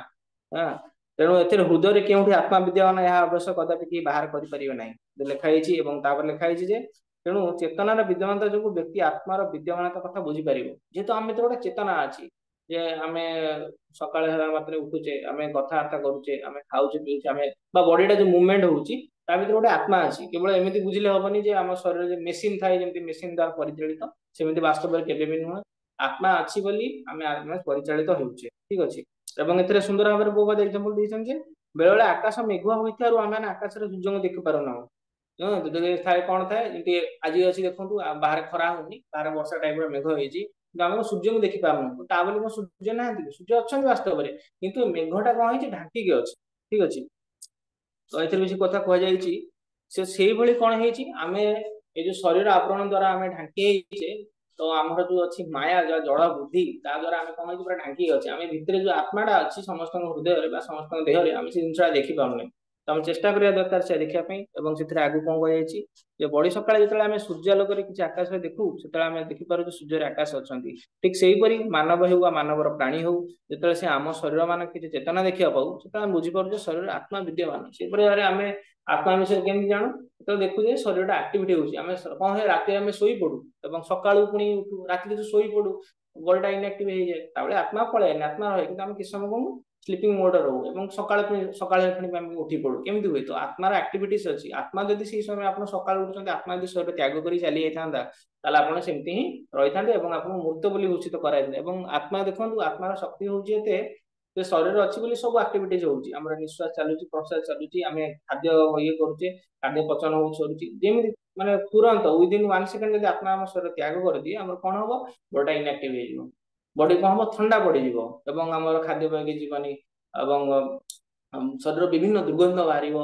ହଁ, ତେଣୁ ଏଥିରେ ହୃଦୟରେ କେଉଁଠି ଆତ୍ମା ବିଦ୍ୟମାନ, ଏହା ଅବଶ୍ୟ କଦାପି କେହି ବାହାର କରିପାରିବେ ନାହିଁ, ଲେଖା ହେଇଛି। ଏବଂ ତାପରେ ଲେଖା ହେଇଛି ଯେ ତେଣୁ ଚେତନାର ବିଦ୍ୟମାନତା ଯୋଗୁଁ ବ୍ୟକ୍ତି ଆତ୍ମାର ବିଦ୍ୟମାନତା କଥା ବୁଝିପାରିବ। ଯେହେତୁ ଆମେ ତ ଗୋଟେ ଚେତନା ଅଛି, ଯେ ଆମେ ସକାଳେ ହେଲା ମାତ୍ରେ ଉଠୁଛେ, ଆମେ କଥାବାର୍ତ୍ତା କରୁଛେ, ଆମେ ଖାଉଛେ ପିଉଛେ, ଆମେ ବା ବଡିଟା ଯୋଉ ମୁଭମେଣ୍ଟ ହଉଛି, ତା ଭିତରେ ଗୋଟେ ଆତ୍ମା ଅଛି। କେବଳ ଏମିତି ବୁଝିଲେ ହବନି ଯେ ଆମ ଶରୀରରେ ମେସିନ ଥାଏ, ଯେମିତି ମେସିନ ଦ୍ୱାରା ପରିଚାଳିତ, ସେମିତି ବାସ୍ତବରେ କେବେ ବି ନୁହେଁ। ଆତ୍ମା ଅଛି ବୋଲି ଆମେ ପରିଚାଳିତ ହେଉଛେ, ଠିକ ଅଛି। ଏବଂ ଏଥିରେ ସୁନ୍ଦର ଭାବରେ ବହୁ ଏକ୍ସାମ୍ପଲ ଦେଇଛନ୍ତି ଯେ ବେଳେବେଳେ ଆକାଶ ମେଘୁଆ ହୋଇଥିବାରୁ ଆମେ ଆକାଶରେ ସୂର୍ଯ୍ୟଙ୍କୁ ଦେଖି ପାରୁନାହୁଁ। ଯଦି ଥାଏ କଣ ଥାଏ, ଯେମିତି ଆଜି ଅଛି ଦେଖନ୍ତୁ, ବାହାରେ ଖରା ହଉନି, ବାହାରେ ବର୍ଷା ଟାଇପର ମେଘ ହେଇଛି, କିନ୍ତୁ ଆମେ ସୂର୍ଯ୍ୟଙ୍କୁ ଦେଖି ପାରୁନୁ, ତା ବୋଲି କଣ ସୂର୍ଯ୍ୟ ନାହାନ୍ତି? ସୂର୍ଯ୍ୟ ଅଛନ୍ତି ବାସ୍ତବରେ, କିନ୍ତୁ ମେଘଟା କଣ ହେଇଛି, ଢାଙ୍କିକି ଅଛି, ଠିକ ଅଛି। ତ ଏଥିରେ କିଛି କଥା କୁହାଯାଇଛି, ସେ ସେଇଭଳି କଣ ହେଇଛି, ଆମେ ଏଇ ଯୋଉ ଶରୀର ଆବରଣ ଦ୍ଵାରା ଆମେ ଢାଙ୍କି ହେଇଛେ, ତ ଆମର ଯୋଉ ଅଛି ମାୟା, ଯୋଉ ଜଳ ବୁଦ୍ଧି, ତା ଦ୍ଵାରା ଆମେ କଣ ହେଇଛି, ପୁରା ଢାଙ୍କି ଅଛି। ଆମେ ଭିତରେ ଯୋଉ ଆତ୍ମାଟା ଅଛି ସମସ୍ତଙ୍କ ହୃଦୟରେ ବା ସମସ୍ତଙ୍କ ଦେହରେ, ଆମେ ସେ ଜିନିଷଟା ଦେଖିପାରୁନେ। ତ ଆମେ ଚେଷ୍ଟା କରିବା ଦରକାର ସେ ଦେଖିବା ପାଇଁ। ଏବଂ ସେଥିରେ ଆଗକୁ କଣ କୁହାଯାଇଛି, ଯେ ବଡି ସକାଳେ ଯେତେବେଳେ ଆମେ ସୂର୍ଯ୍ୟାଲୋକରେ କିଛି ଆକାଶରେ ଦେଖୁ, ସେତେବେଳେ ଆମେ ଦେଖିପାରୁ ଯେ ସୂର୍ଯ୍ୟରେ ଆକାଶ ଅଛନ୍ତି। ଠିକ ସେଇପରି ମାନବ ହେଉ ବା ମାନବର ପ୍ରାଣୀ ହଉ, ଯେତେବେଳେ ସେ ଆମ ଶରୀର ମାନଙ୍କ କିଛି ଚେତନା ଦେଖିବା ପାଉ, ସେତେବେଳେ ଆମେ ବୁଝିପାରୁ ଯେ ଶରୀରରେ ଆତ୍ମା ବିଦ୍ୟମାନ। ସେପରି ଭାବରେ ଆମେ ଆତ୍ମା ବିଷୟରେ କେମିତି ଜାଣୁ, ଯେତେବେଳେ ଦେଖୁ ଯେ ଶରୀରଟା ଆକ୍ଟିଭିଟି ହଉଛି। ଆମେ କଣ ହୁଏ, ରାତିରେ ଆମେ ଶୋଇପଡୁ ଏବଂ ସକାଳୁ ପୁଣି ଉଠୁ, ରାତିରେ ଯୋଉ ଶୋଇପଡୁ ବଡିଟା ଇନଆକ୍ଟିଭ ହେଇଯାଏ, ତାପରେ ଆତ୍ମା ପଳେନି, ଆତ୍ମା ରହେ, କିନ୍ତୁ ଆମେ କିଛି ସମୟ କଣ ସ୍ଲିପିଂ ମୋଡରେ ରହୁ ଏବଂ ସକାଳେ ପୁଣି ଆମେ ଉଠି ପଡୁ। କେମିତି ହୁଏ, ତ ଆତ୍ମାର ଆକ୍ଟିଭିଟିସ୍ ଅଛି। ଆତ୍ମା ଯଦି ସେଇ ସମୟ ଆପଣ ସକାଳୁ ଉଠୁଛନ୍ତି, ଆତ୍ମା ଯଦି ଶରୀର ତ୍ୟାଗ କରି ଚାଲି ଯାଇଥାନ୍ତା, ତାହେଲେ ଆପଣ ସେମିତି ହିଁ ରହିଥାନ୍ତେ ଏବଂ ଆପଣଙ୍କୁ ମୃତ ବୋଲି ଘୋଷିତ କରାଯାଇଥାଏ। ଏବଂ ଆତ୍ମା ଦେଖନ୍ତୁ, ଆତ୍ମାର ଶକ୍ତି ହଉଛି ଏତେ, ସେ ଶରୀର ଅଛି ବୋଲି ସବୁ ଆକ୍ଟିଭିଟିଜ ହଉଛି, ଆମର ନିଶ୍ୱାସ ଚାଲୁଛି, ପ୍ରଶ୍ୱାସ ଚାଲୁଛି, ଆମେ ଖାଦ୍ୟ ଇଏ କରୁଛେ, ଖାଦ୍ୟ ପଚନ ହଉଛି, ସରୁଛି, ଯେମିତି ମାନେ ତୁରନ୍ତ ୱିଦିନ୍ 1 ସେକେଣ୍ଡ ଯଦି ଆତ୍ମା ଆମ ଶରୀର ତ୍ୟାଗ କରିଦିଏ, ଆମର କଣ ହବ, ବଡିଟା ଇନଆକ୍ଟିଭ ହେଇଯିବ, ବଡି କଣ ହବ, ଥଣ୍ଡା ପଡିଯିବ ଏବଂ ଆମର ଖାଦ୍ୟ ପାଇକି ଯିବନି ଏବଂ ଶରୀର ବିଭିନ୍ନ ଦୁର୍ଗନ୍ଧ ବାହାରିବ।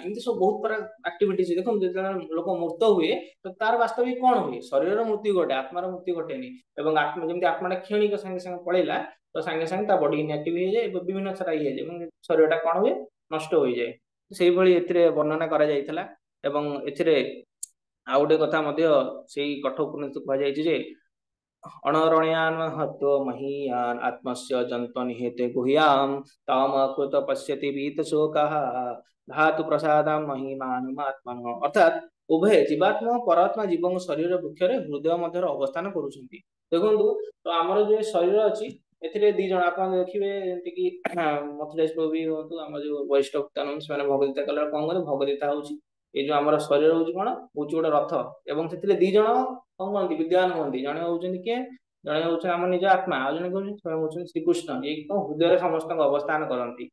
ଏମିତି ସବୁ ବହୁତ ପ୍ରକାର ଆକ୍ଟିଭିଟିଜ। ଦେଖନ୍ତୁ ଯେତେବେଳେ ଲୋକ ମୃତ ହୁଏ, ତ ତାର ବାସ୍ତବିକ କଣ ହୁଏ, ଶରୀରର ମୃତ୍ୟୁ ଘଟେ, ଆତ୍ମାର ମୃତ୍ୟୁ ଘଟେନି। ଏବଂ ଆତ୍ମା ଯେମିତି ଆତ୍ମାଟା କ୍ଷଣିକ ସାଙ୍ଗେ ସାଙ୍ଗେ ପଳେଇଲା, ତ ସାଙ୍ଗେ ସାଙ୍ଗେ ତା ବଡି ଇନଆକ୍ଟିଭ ହେଇଯାଏ ଏବଂ ବିଭିନ୍ନ ସାରା ଇଏ ହେଇଯାଏ ଏବଂ ଶରୀରଟା କଣ ହୁଏ, ନଷ୍ଟ ହୋଇଯାଏ। ସେଇଭଳି ଏଥିରେ ବର୍ଣ୍ଣନା କରାଯାଇଥିଲା। ଏବଂ ଏଥିରେ ଆଉ ଗୋଟେ କଥା ମଧ୍ୟ ସେଇ କଠୋପନିଷଦରେ କୁହାଯାଇଛି ଯେ अणरण्यान् हत्वा महीयान् आत्मस्य जन्त्वनिहेते गुह्यां तामकृत पश्यति वीतशोकः धातु प्रसादां महिमानमात्मनः। अर्थात उभय जीवात्मा और परात्मा जीवन शरीर वृक्षरे हृदय मध्य अवस्थान करुछन्ति। देखंतु तो हमर जो शरीर अछि एथिरे दी जण आपन देखिबे जेंति कि मथुरेश प्रभु भी होतु हमर जो वैष्णव तनम से भगवतीता कलर कोन करे भगवतीता होछि ए जो हमर शरीर होछि कोन होछि गोटे रथ एवं सेथिरे दी जण कोन कोन विद्वान होंती जणे होउछन्ति के जणे होउछ हम निज आत्मा आ जणे कोन स्वयं होउछन्ति श्री कृष्ण एक तो हृदय समस्त अवस्थान करंती।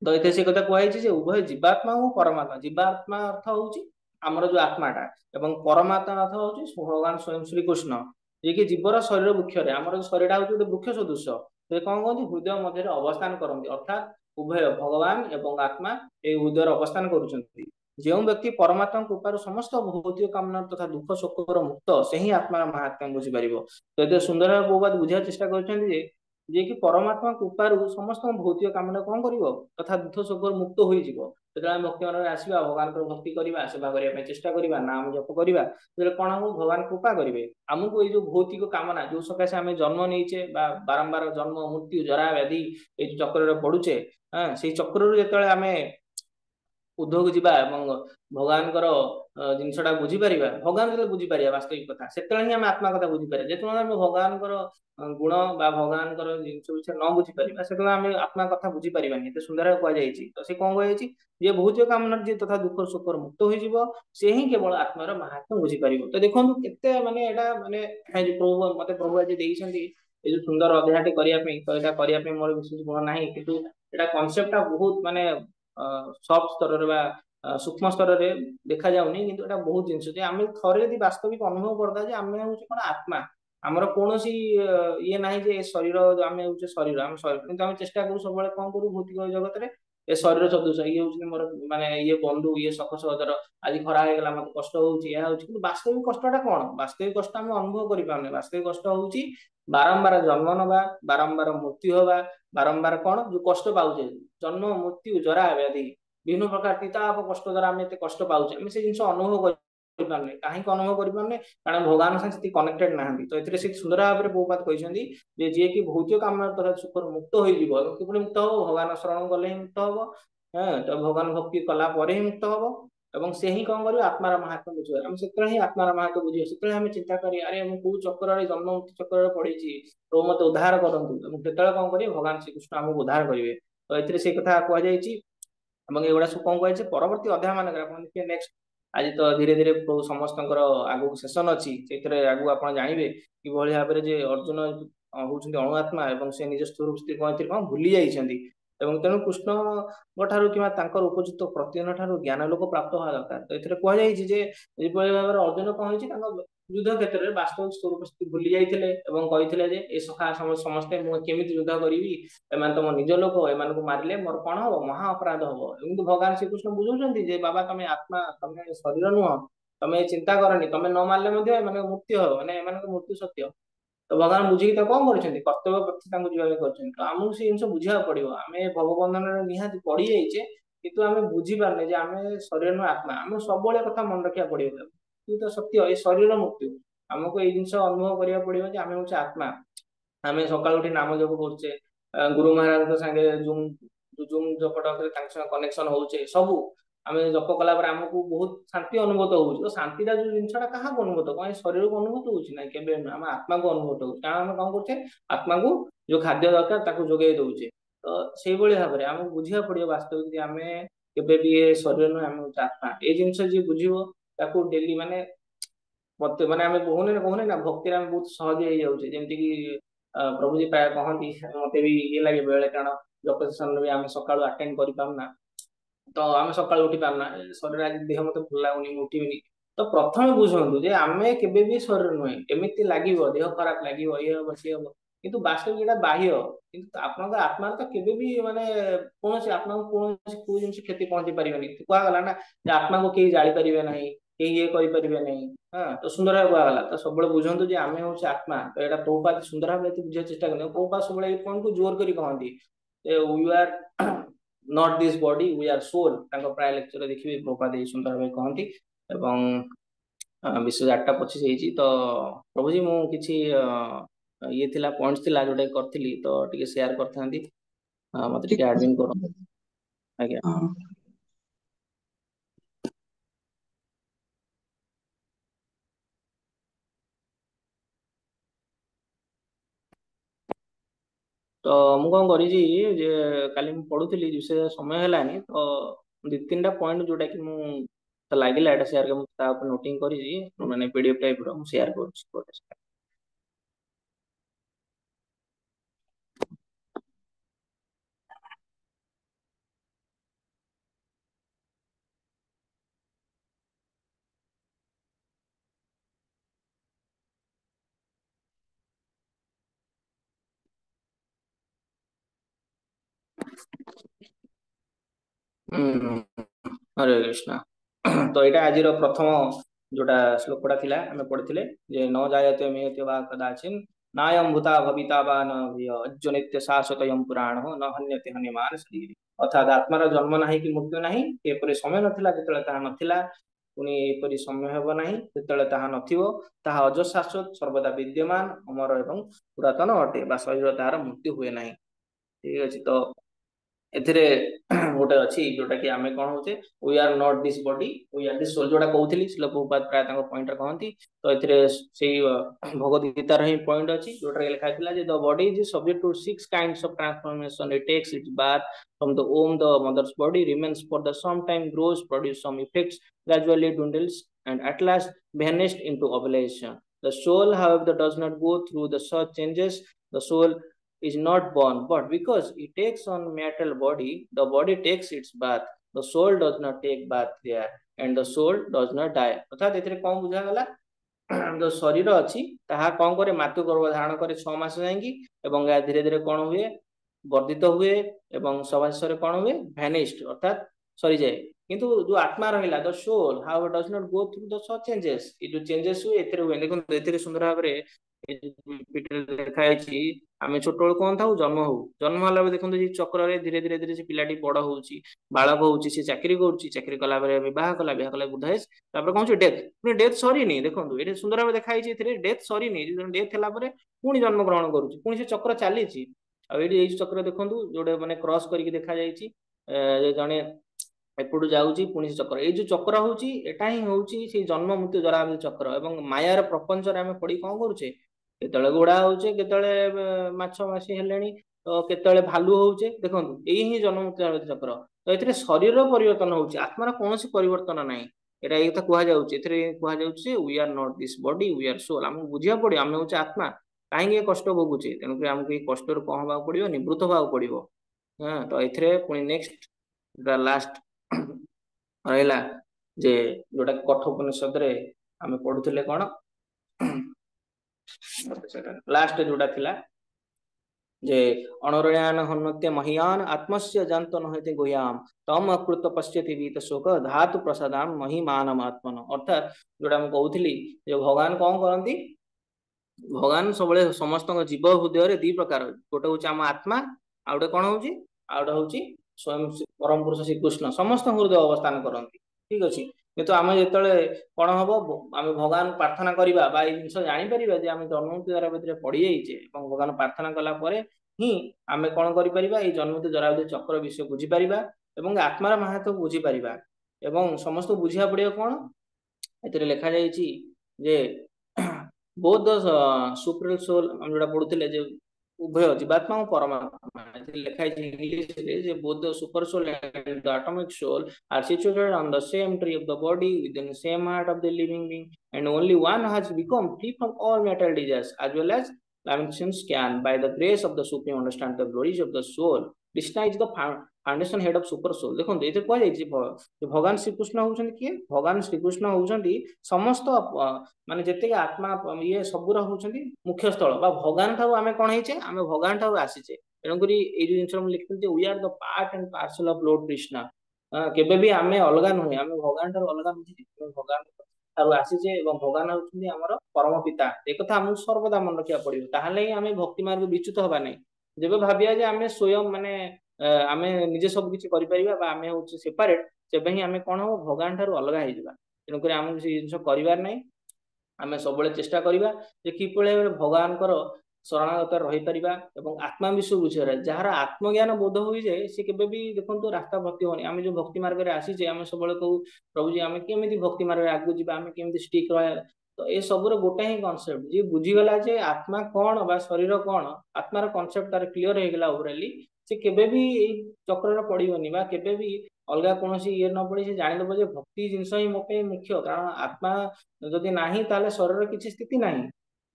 तो एते से कथा कहै छै जे उभय जीवात्मा और परमात्मा जीवात्मा अर्थ होउछि हमर जो आत्माटा एवं परमात्मा अर्थ होउछि भगवान स्वयं श्री कृष्ण जे कि जीवर शरीर वृक्षरे हमर शरीरटा होउछि गोटे वृक्ष सदृश से कोन कहନ୍ତି हृदय मध्य अवस्थान करंती अर्थात उभय भगवान एवं आत्मा ए हृदय अवस्थान करूछन्ति। जो व्यक्ति परमात्मा कृपार समस्त भौतिक कामना तथा दुख शोकर मुक्त से ही आत्मार महात्म्य बुझीपर। तो ये सुंदर भाव बहुबाद बुझा चेष्टा कर जे कि परमात्मा कृपार समस्त भौतिक कामना कौन कर तथा दुख शोकर मुक्त हो भक्ति मन में आसवा भगवान भक्ति करवा सेवा करने चेष्टा करवा नाम जप करवा कौन हम भगवान कृपा करेंगे आमको ये जो भौतिक कामना जो सकाशे आम जन्म नहींचे बारंबार जन्म मृत्यु जरा व्याधि ये चक्र पड़ुचे से चक्र जो आम उद्धव को भगवान जिनसा बुझीपर भगवान जो बुझीपर वास्तविक कथा से आम आत्मा कथा बुझीपर जो आम भगवान गुण भगवान जिन विषय न बुझीपर से आम आत्मा कथा बुझीपर एत सुंदर कहुई तो सी कौन कहुई जे भौतिक कामना जी तथा दुख सुखर मुक्त हो से ही केवल आत्मार महात्मा बुझीपर। तो देखो केते माने एटा माने प्रभु मते प्रभु आज देइछन्ती ए जो सुंदर अध्यायटी करने तो यहाँ करने मोर विशेष गुण ना कि कनसेप्टा बहुत माने सफ्ट स्तर सूक्ष्म स्तर में देखा जाऊनी कि बहुत जिन आम थे वास्तविक अनुभव करता आम हूँ कौन आत्मा आमर कौन ये ना जे शरीर आम हूँ शरीर आम शरीर आम चेष्टा करूँ सब कौन करूँ भौतिक जगत में ए शरीर सदृश ये हूँ मोर माने ये बंधु ये सख सहोदर आज खरा होगा मत कष्ट हो वास्तविक कष्टा कौन वास्तविक कष्ट आम अनुभव करें वास्तविक कष्ट हूँ बारंबार जन्म नवा बारंबार मृत्यु हवा बारंबार कौन जो कष्ट पाचे जन्म मृत्यु जरा व्याधि विभिन्न प्रकार तीताप कष्ट द्वारा आम एत कष्ट पाचे आम से जिन अनुभव करें कहीं अनुभव करें कारण भगवान साथ कनेक्टेड ना तो ये सुंदर भाव में बहुपात कहते जी कि भौतिक कामना तथा सुख मुक्त हो मुक्त हम भगवान शरण गले ही मुक्त हम तो भगवान भक्ति कला ही मुक्त हम एवं से ही कौन कर आत्मार महात्मा बुझे आम से ही आत्मार महात्मा बुझे से आम चिंता करें अरे मुझे कौ चक्र जन्म मुक्ति चक्र पड़ी तो मत उद्धार करूँ से कौन करेंगे भगवान श्रीकृष्ण आमको उद्धार करेंगे। तो ये कथा कहुई एगुड़ा सब कौन कहे परवर्ती अध्याय मान देखिए नेक्स्ट आज तो धीरे धीरे समस्त आगु सेसन अच्छी से आगु आप जानवे कि भाव में अर्जुन हूँ अणुआत्मा और से निज स्वरूप स्थिति कौन भूली जाइए तेणु कृष्ण कि उपयुक्त प्रतिदिन ठार ज्ञान लोक प्राप्त हवा दरकार। तो ये कहुई भाव में अर्जुन कौन युद्ध क्षेत्र में वास्तविक स्वरूप स्थिति भूली जाते कहते ए सखा समस्ते मुझे युद्ध करी एम तो मो निज लोक एम मारे मोर कौन हम महा अपराध हम एमती भगवान श्रीकृष्ण बुझाऊँ बाबा तुम आत्मा तुम शरीर नुह तुम चिंता करनी तुम न मारे मृत्यु हम मैंने मृत्यु सत्य। तो भगवान बुझे तो कौन कर कर्तव्य प्रति तो आमको से जिन बुझा पड़ो आम भगबंधन निहाती पड़ी जाइए कितु आम बुझीपारे आम शरीर नु आत्मा आम सब कथा मन रखा पड़ो तो सत्य ये शरीर मृत्यु आमको ये जिन अनुभव करा पड़ो आम हूँ आत्मा आम सका उठी नाम जप करुचे गुरु महाराज संगे जूम जूम जपट कनेक्शन होचे सबू आम जप कला आमको बहुत शांति अनुभूत हो तो शांतिटा जो जिनसा क्या अनुभूत कौन शरीर को अनुभूत हो आम आत्मा को अनुभूत हो कारण आम कौन कर आत्मा को जो खाद्य दरकार जोगे दौचे। तो से भाव में आमको बुझा पड़ो वास्तविक आम केवे भी ये शरीर नुह आम आत्मा ये जिन जी बुझे डेली माने मत माने आम कहने ना भक्ति आम बहुत सहज हो जाऊे जमीक प्रभु जी प्राय कहती मत भी ये लगे बेले कारण जप सेसन भी आम सका आटेड कर पारना तो आम सका उठी पारना शरीर आज देह मत भल लगुनि उठिबिनी। तो प्रथम बुझु जे आम के शरीर नुहे एमती लगे देह खराब लगे ये हम सी हम कि वास्तविक यहाँ बाह्य कि आप आत्मा तो के माने कौन आत्मा को कौन कौ जिन क्षति पहुंची पारे कहगला ना आत्मा को कहीं जाली पारे ना कहीं ये करें ना हाँ तो सुंदर भाव कहगला तो सब बुझु आम हूँ आत्मा तो यहाँ प्रभुपाद सुंदर भाव बुझा चेष्टा करें प्रभुपाद सब कौन को जोर कर कहती we are not this body we are soul प्राय लेक्चर देखिए प्रभुपाद सुंदर भाव कहती ବିଶ୍ୱ 8ଟା 25 ହେଇଛି ତ ପ୍ରଭୁଜୀ ମୁଁ କିଛି ଇଏ ଥିଲା ପଏଣ୍ଟ ଥିଲା ଯୋଉଟା କରିଥିଲି ତ ଟିକେ ସେୟାର କରିଥାନ୍ତି ମତେ ଟିକେ ଠିକ ଆଡମିନ କର। ଆଜ୍ଞା। ହଁ ତ ମୁଁ କଣ କରିଛି ଯେ କାଲି ମୁଁ ପଢୁଥିଲି ବିଷୟ ସମୟ ହେଲାନି ତ 2-3ଟା ପଏଣ୍ଟ ଯୋଉଟା କି ମୁଁ ଲାଗିଲା ଏଟା ସେୟାର ମୁଁ ତା ଉପରେ ନୋଟିଂ କରିଛି ମାନେ ପିଡିଏଫ ଟାଇପ ର ମୁଁ ସେୟାର କରୁଛି। ହରେ କୃଷ୍ଣ। ତ ଏଇଟା ଆଜିର ପ୍ରଥମ ଯୋଉଟା ଶ୍ଲୋକଟା ଥିଲା ଆମେ ପଢିଥିଲେ ଯେ ନ ଜାୟତେ ମ୍ରିୟତେ ବା କଦାଚିନ୍ ନାୟଂ ଭୂତା ଭବିତା ବା ନ ଭୂୟ ଅଜ ନିତ୍ୟ ଶାଶ୍ୱତୟଂ ପୁରାଣ ନ ହନ୍ୟତେ ହନ୍ୟମାନ ଶରୀରେ। ଅର୍ଥାତ୍ ଆତ୍ମାର ଜନ୍ମ ନାହିଁ କି ମୃତ୍ୟୁ ନାହିଁ, ଏପରି ସମୟ ନଥିଲା ଯେତେବେଳେ ତାହା ନଥିଲା, ପୁଣି ଏପରି ସମୟ ହେବ ନାହିଁ ଯେତେବେଳେ ତାହା ନଥିବ, ତାହା ଅଜ ଶାଶ୍ୱତ ସର୍ବଦା ବିଦ୍ୟମାନ ଅମର ଏବଂ ପୁରାତନ ଅଟେ ବା ଶରୀର ତାହାର ମୃତ୍ୟୁ ହୁଏ ନାହିଁ। ଠିକ ଅଛି। ତ ଏଥିରେ ଗୋଟେ ଅଛି ଯୋଉଟା କି ଆମେ କଣ ହଉଛେ we are not this body we are this soul ଯୋଉଟା କହୁଥିଲି ଶ୍ରୀଲ ପ୍ରଭୁପାଦ ପ୍ରାୟ ତାଙ୍କ ପଏଣ୍ଟରେ କହନ୍ତି। ତ ଏଥିରେ ସେଇ ଭଗବତ ଗୀତାର ହିଁ ପଏଣ୍ଟ ଅଛି ଯୋଉଟାରେ ଲେଖା ହେଇଥିଲା ଯେ the body is subject to 6 kinds of transformation. It takes its birth from the womb, the mother's body remains for the some time, grows, produces some effects, gradually dwindles, and at last vanished into oblation. The soul, however, does not go through the such changes. The soul is not born, but because it takes on material body, the body takes its birth. The soul does not take birth there, and the soul does not die. अर्थात एथिरे कौन बुझागला जो शरीर अच्छी ताहा कौन करे मातृ गर्भ धारण करे 6 मास जाएंगी एवं या धीरे धीरे कौन हुए वर्धित हुए एवं सवाशरे कौन हुए भैनिस्ड अर्थात सरी जाए। किंतु जो आत्मा रहिला the soul how does not go through the such changes, ये जो चेंजेस हुए एथिरे हुए देखो एथिरे सुंदर भाबरे ଲେଖା ହେଇଛି ଆମେ ଛୋଟବେଳୁ କଣ ଥାଉ ଜନ୍ମ ହେଲା ବେଳେ ଦେଖନ୍ତୁ ଏଇ ଚକ୍ରରେ ଧୀରେ ଧୀରେ ଧୀରେ ସେ ପିଲାଟି ବଡ ହଉଛି, ବାଳକ ହଉଛି, ସେ ଚାକିରି କରୁଛି, ଚାକିରି କଲା ପରେ ବିବାହ କଲା, ବିବାହ କଲା ବୃଦ୍ଧ ହେଇ ତାପରେ କଣ ହଉଛି ଡେଥ। ପୁଣି ଡେଥ ସରିନି, ଦେଖନ୍ତୁ ଏଠି ସୁନ୍ଦର ଭାବେ ଦେଖା ହେଇଛି ଏଥିରେ ଡେଥ ସରିନି, ଡେଥ ହେଲା ପରେ ପୁଣି ଜନ୍ମ ଗ୍ରହଣ କରୁଛି, ପୁଣି ସେ ଚକ୍ର ଚାଲିଛି। ଆଉ ଏଇଠି ଏଇ ଚକ୍ର ଦେଖନ୍ତୁ ଯୋଉଟା ମାନେ କ୍ରସ କରିକି ଦେଖାଯାଇଛି ଜଣେ ଏପଟୁ ଯାଉଛି ପୁଣି ଚକ୍ର, ଏଇ ଯୋଉ ଚକ୍ର ହଉଛି ଏଟା ହିଁ ହଉଛି ସେଇ ଜନ୍ମ ମୃତ୍ୟୁ ଜରା ଚକ୍ର। ଏବଂ ମାୟାର ପ୍ରପଞ୍ଚରେ ଆମେ ପଡି କଣ କରୁଛେ କେତେବେଳେ ଘୋଡା ହଉଛେ, କେତେବେଳେ ମାଛ ମାଛି ହେଲେଣି, ତ କେତେବେଳେ ଭାଲୁ ହଉଛେ, ଦେଖନ୍ତୁ ଏଇ ହିଁ ଜନ୍ମ ମୃତ୍ୟୁ ଚକ୍ର। ତ ଏଥିରେ ଶରୀର ପରିବର୍ତ୍ତନ ହଉଛି, ଆତ୍ମାର କୌଣସି ପରିବର୍ତ୍ତନ ନାହିଁ। ଏଇଟା ଏଇ କଥା କୁହାଯାଉଛି, ଏଥିରେ କୁହାଯାଉଛି we are not this body we are soul। ଆମକୁ ବୁଝିବାକୁ ପଡିବ ଆମେ ହଉଛି ଆତ୍ମା, କାହିଁକି ଏ କଷ୍ଟ ଭୋଗୁଛେ, ତେଣୁକରି ଆମକୁ ଏଇ କଷ୍ଟରୁ କଣ ହବାକୁ ପଡିବ ନିବୃତ୍ତ ହବାକୁ ପଡିବ। ହଁ ତ ଏଥିରେ ପୁଣି ନେକ୍ସଟ ଲାଷ୍ଟ ରହିଲା ଯେ ଯୋଉଟା କଠୋପନିଷଦରେ ଆମେ ପଢୁଥିଲେ କଣ ଲାଷ୍ଟ ଯୋଉଟା ଥିଲା ଯେ ଅଣରୟାନ ହନ୍ନତ୍ୟ ମହିୟାନ ଆତ୍ମସ୍ୟ ଜାନ୍ତ ନହେତେ ଗୁୟାମ ତମ ଅକୃତ ପଶ୍ୟତି ବିତ ଶୋକ ଧାତୁ ପ୍ରସାଦାମ ମହିମାନ ଆତ୍ମନ। ଅର୍ଥାତ ଯୋଉଟା ମୁଁ କହୁଥିଲି ଯେ ଭଗବାନ କଣ କରନ୍ତି, ଭଗବାନ ସବୁବେଳେ ସମସ୍ତଙ୍କ ଜୀବ ହୃଦୟରେ ଦି ପ୍ରକାର, ଗୋଟେ ହଉଛି ଆମ ଆତ୍ମା, ଆଉ ଗୋଟେ କଣ ହଉଛି, ଆଉ ଗୋଟେ ହଉଛି ସ୍ୱୟଂ ପରମ ପୁରୁଷ ଶ୍ରୀକୃଷ୍ଣ ସମସ୍ତଙ୍କ ହୃଦୟ ଅବସ୍ଥାନ କରନ୍ତି। ଠିକ ଅଛି। କିନ୍ତୁ ଆମେ ଯେତେବେଳେ କଣ ହବ ଆମେ ଭଗବାନ ପ୍ରାର୍ଥନା କରିବା ବା ଏଇ ଜିନିଷ ଜାଣିପାରିବା ଯେ ଆମେ ଜନ୍ମ ମୃତ୍ୟୁ ଭିତରେ ପଡିଯାଇଛେ ଏବଂ ଭଗବାନ ପ୍ରାର୍ଥନା କଲା ପରେ ହିଁ ଆମେ କଣ କରିପାରିବା ଏଇ ଜନ୍ମ ମୃତ୍ୟୁ ଜରାବଧି ଚକ୍ର ବିଷୟ ବୁଝିପାରିବା ଏବଂ ଆତ୍ମାର ମାହାତ୍ମ୍ୟ ବୁଝିପାରିବା। ଏବଂ ସମସ୍ତଙ୍କୁ ବୁଝିବାକୁ ପଡିବ କଣ ଏଥିରେ ଲେଖା ଯାଇଛି ଯେ ବୋଥ ଦ ସୁପ୍ରିମ ସୋଲ ଆମେ ଯୋଉଟା ପଢୁଥିଲେ ଯେ ଉଭୟ ଜୀବାତ୍ମା ଓ ପରମାତ୍ମା, ଏଥିରେ ଲେଖା ହେଇଛି ଇଂଲିଶରେ ଯେ ବୋଥ ଦ ସୁପର ସୋଲ and the atomic soul are situated on the same tree of the body within the same heart of the living being, and only one has become free from all material desires as well as lamentations can by the grace of the supreme understand the glories of the soul. Krishna is the foundation head of super soul। ଦେଖନ୍ତୁ ଏଥିରେ କୁହାଯାଇଛି ଭଗବାନ ଶ୍ରୀକୃଷ୍ଣ ହଉଛନ୍ତି କିଏ, ଭଗବାନ ଶ୍ରୀକୃଷ୍ଣ ହଉଛନ୍ତି ସମସ୍ତ ମାନେ ଯେତିକି ଆତ୍ମା ଇଏ ସବୁର ହଉଛନ୍ତି ମୁଖ୍ୟ ସ୍ଥଳ ବା ଭଗବାନ ଠାରୁ ଆମେ କଣ ହେଇଛେ, ଆମେ ଭଗବାନ ଠାରୁ ଆସିଛେ। ତେଣୁକରି ଏଇ ଯୋଉ ଜିନିଷ ମୁଁ ଲେଖିଥିଲି we are the part and parcel of Lord Krishna। କେବେ ବି ଆମେ ଅଲଗା ନୁହେଁ, ଆମେ ଭଗବାନ ଠାରୁ ଅଲଗା ନୁହେଁ, ଭଗବାନ ଠାରୁ ଆସିଛେ ଏବଂ ଭଗବାନ ହଉଛନ୍ତି ଆମର ପରମ ପିତା। ଏକଥା ଆମକୁ ସର୍ବଦା ମନେ ରଖିବାକୁ ପଡିବ, ତାହେଲେ ହିଁ ଆମେ ଭକ୍ତି ମାର୍ଗ ବିଚ୍ୟୁତ ହବା ନାହିଁ। ଯେବେ ଭାବିବା ଯେ ଆମେ ସ୍ୱୟଂ ମାନେ ଆମେ ନିଜେ ସବୁ କିଛି କରିପାରିବା ବା ଆମେ ହଉଛି ସେପାରେଟ, ସେବେ ହିଁ ଆମେ କଣ ହବ ଭଗବାନ ଠାରୁ ଅଲଗା ହେଇଯିବା। ତେଣୁକରି ଆମକୁ ସେ ଜିନିଷ କରିବାର ନାହିଁ। ଆମେ ସବୁବେଳେ ଚେଷ୍ଟା କରିବା ଯେ କିଭଳି ଭାବରେ ଭଗବାନଙ୍କର ଶରଣାଗତ ରହିପାରିବା ଏବଂ ଆତ୍ମା ବିଷୟ ବୁଝିପାରିବା। ଯାହାର ଆତ୍ମଜ୍ଞାନ ବୋଧ ହୋଇଯାଏ ସେ କେବେ ବି ଦେଖନ୍ତୁ ରାସ୍ତା ଭକ୍ତି ହବନି। ଆମେ ଯୋଉ ଭକ୍ତି ମାର୍ଗରେ ଆସିଛେ ଆମେ ସବୁବେଳେ କହୁ ପ୍ରଭୁଜୀ ଆମେ କେମିତି ଭକ୍ତି ମାର୍ଗରେ ଆଗକୁ ଯିବା, ଆମେ କେମିତି ଷ୍ଟିକ୍ ରହିବା। ତ ଏ ସବୁର ଗୋଟେ ହିଁ କନସେପ୍ଟ, ଯିଏ ବୁଝିଗଲା ଯେ ଆତ୍ମା କଣ ବା ଶରୀର କଣ, ଆତ୍ମାର କନସେପ୍ଟ ତାର କ୍ଲିୟର ହେଇଗଲା ଓଭରାଲି, ସେ କେବେ ବି ଏଇ ଚକ୍ରରେ ପଡିବନି ବା କେବେ ବି ଅଲଗା କୌଣସି ଇଏ ନ ପଡି ସେ ଜାଣିଦବ ଯେ ଭକ୍ତି ଜିନିଷ ହିଁ ମୋ ପାଇଁ ମୁଖ୍ୟ। କାରଣ ଆତ୍ମା ଯଦି ନାହିଁ ତାହେଲେ ଶରୀରର କିଛି ସ୍ଥିତି ନାହିଁ,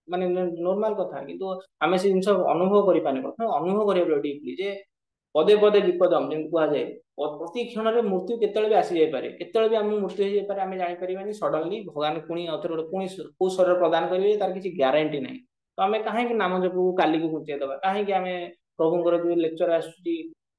ମାନେ ନର୍ମାଲ କଥା। କିନ୍ତୁ ଆମେ ସେ ଜିନିଷ ଅନୁଭବ କରିପାରୁନି। ପ୍ରଥମେ ଅନୁଭବ କରିବାକୁ ପଡିବ ଡିପଲି ଯେ ପଦେ ପଦେ ବିପଦମ୍ ଯେମିତି କୁହାଯାଏ, ପ୍ରତି କ୍ଷଣରେ ମୃତ୍ୟୁ କେତେବେଳେ ବି ଆସି ଯାଇପାରେ, କେତେବେଳେ ବି ଆମକୁ ମୃତ୍ୟୁ ହେଇଯାଇପାରେ, ଆମେ ଜାଣିପାରିବାନି। ସଡନଲି ଭଗବାନ ପୁଣି ଆଉଥରେ ଗୋଟେ ପୁଣି କୋଉ ଶରୀର ପ୍ରଦାନ କରିବେ ତାର କିଛି ଗ୍ୟାରେଣ୍ଟି ନାହିଁ। ତ ଆମେ କାହିଁକି ନାମ ଜପକୁ କାଲିକୁ ଘୁଞ୍ଚେଇ ଦବା, କାହିଁକି ଆମେ ପ୍ରଭୁଙ୍କର ଯୋଉ ଲେକ୍ଚର ଆସୁଛି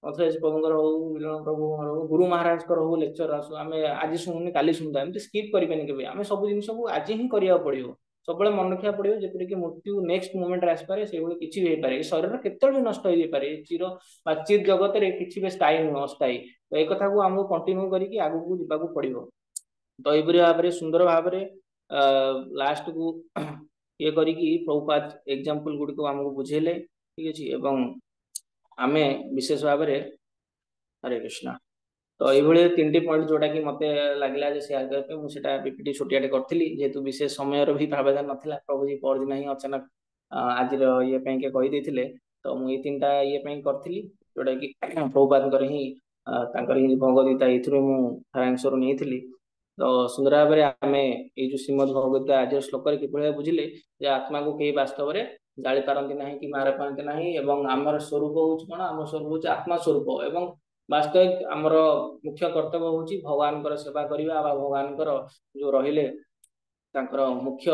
ଅଥରାଇଜ ପ୍ରଭୁଙ୍କର ହଉ, ମିଳନ ପ୍ରଭୁଙ୍କର ହଉ, ଗୁରୁ ମହାରାଜଙ୍କର ହଉ ଲେକ୍ଚର ଆସୁ, ଆମେ ଆଜି ଶୁଣୁନି କାଲି ଶୁଣୁଥିବା, ଏମିତି ସ୍କିପ୍ କରିବାନି କେବେ। ଆମେ ସବୁ ଜିନିଷକୁ ଆଜି ହିଁ କରିବାକୁ ପଡିବ, ସବୁବେଳେ ମନେ ରଖିବାକୁ ପଡିବ ଯେପରିକି ମୃତ୍ୟୁ ନେକ୍ସଟ ମୋମେଣ୍ଟରେ ଆସିପାରେ, ସେଇଭଳି କିଛି ବି ହେଇପାରେ। ଏ ଶରୀର କେତେବେଳେ ବି ନଷ୍ଟ ହେଇଯାଇପାରେ, ଚିର ବା ଚିର ଜଗତରେ କିଛି ବି ସ୍ଥାୟୀ ନୁହଁ, ଅସ୍ଥାୟୀ। ତ এই କଥାକୁ ଆମକୁ କଣ୍ଟିନ୍ୟୁ କରିକି ଆଗକୁ ଯିବାକୁ ପଡିବ। ତ ଏଇପରି ଭାବରେ ସୁନ୍ଦର ଭାବରେ ଲାଷ୍ଟକୁ ଇଏ କରିକି ପ୍ରଭୁପାଦ ଏକ୍ସାମ୍ପଲ ଗୁଡିକ ଆମକୁ ବୁଝେଇଲେ, ଠିକ ଅଛି। ଏବଂ ଆମେ ବିଶେଷ ଭାବରେ ହରେ କୃଷ୍ଣ, ତ এইଭଳି ତିନିଟି ପଏଣ୍ଟ ଯୋଉଟା କି ମତେ ଲାଗିଲା ଯେ ସେୟାର କରିବା ପାଇଁ ମୁଁ ସେଟା ପିପିଟି ଛୋଟିଆଟେ କରିଥିଲି, ଯେହେତୁ ବିଶେଷ ସମୟର ବି ପ୍ରାବଧାନ ନଥିଲା। ପ୍ରଭୁଜୀ ପରଦିନ ହିଁ ଅଚାନକ ଆଜିର ଇଏ ପାଇଁ କହିଦେଇଥିଲେ, ତ ମୁଁ ଏଇ ତିନିଟା ଇଏ ପାଇଁ କରିଥିଲି ଯୋଉଟା କି ପ୍ରଭୁପାଦଙ୍କର ହିଁ ତାଙ୍କର ହିଁ ଭଗବଦ୍ଗୀତା, ଏଇଥିରୁ ମୁଁ ସାରାଂଶରୁ ନେଇଥିଲି। ତ ସୁନ୍ଦର ଭାବରେ ଆମେ ଏଇ ଯୋଉ ଶ୍ରୀମଦ ଭଗବଦ୍ଗୀତା ଆଜିର ଶ୍ଲୋକରେ କିଭଳି ଭାବେ ବୁଝିଲେ ଯେ ଆତ୍ମାକୁ କେହି ବାସ୍ତବରେ ଜାଳି ପାରନ୍ତି ନାହିଁ କି ମାରି ପାରନ୍ତି ନାହିଁ, ଏବଂ ଆମର ସ୍ୱରୂପ ହଉଛି କଣ, ଆମ ସ୍ୱରୂପ ହଉଛି ଆତ୍ମା ସ୍ୱରୂପ। ଏବଂ ବାସ୍ତବିକ ଆମର ମୁଖ୍ୟ କର୍ତ୍ତବ୍ୟ ହଉଛି ଭଗବାନଙ୍କର ସେବା କରିବା ବା ଭଗବାନଙ୍କର ଯୋଉ ରହିଲେ ତାଙ୍କର ମୁଖ୍ୟ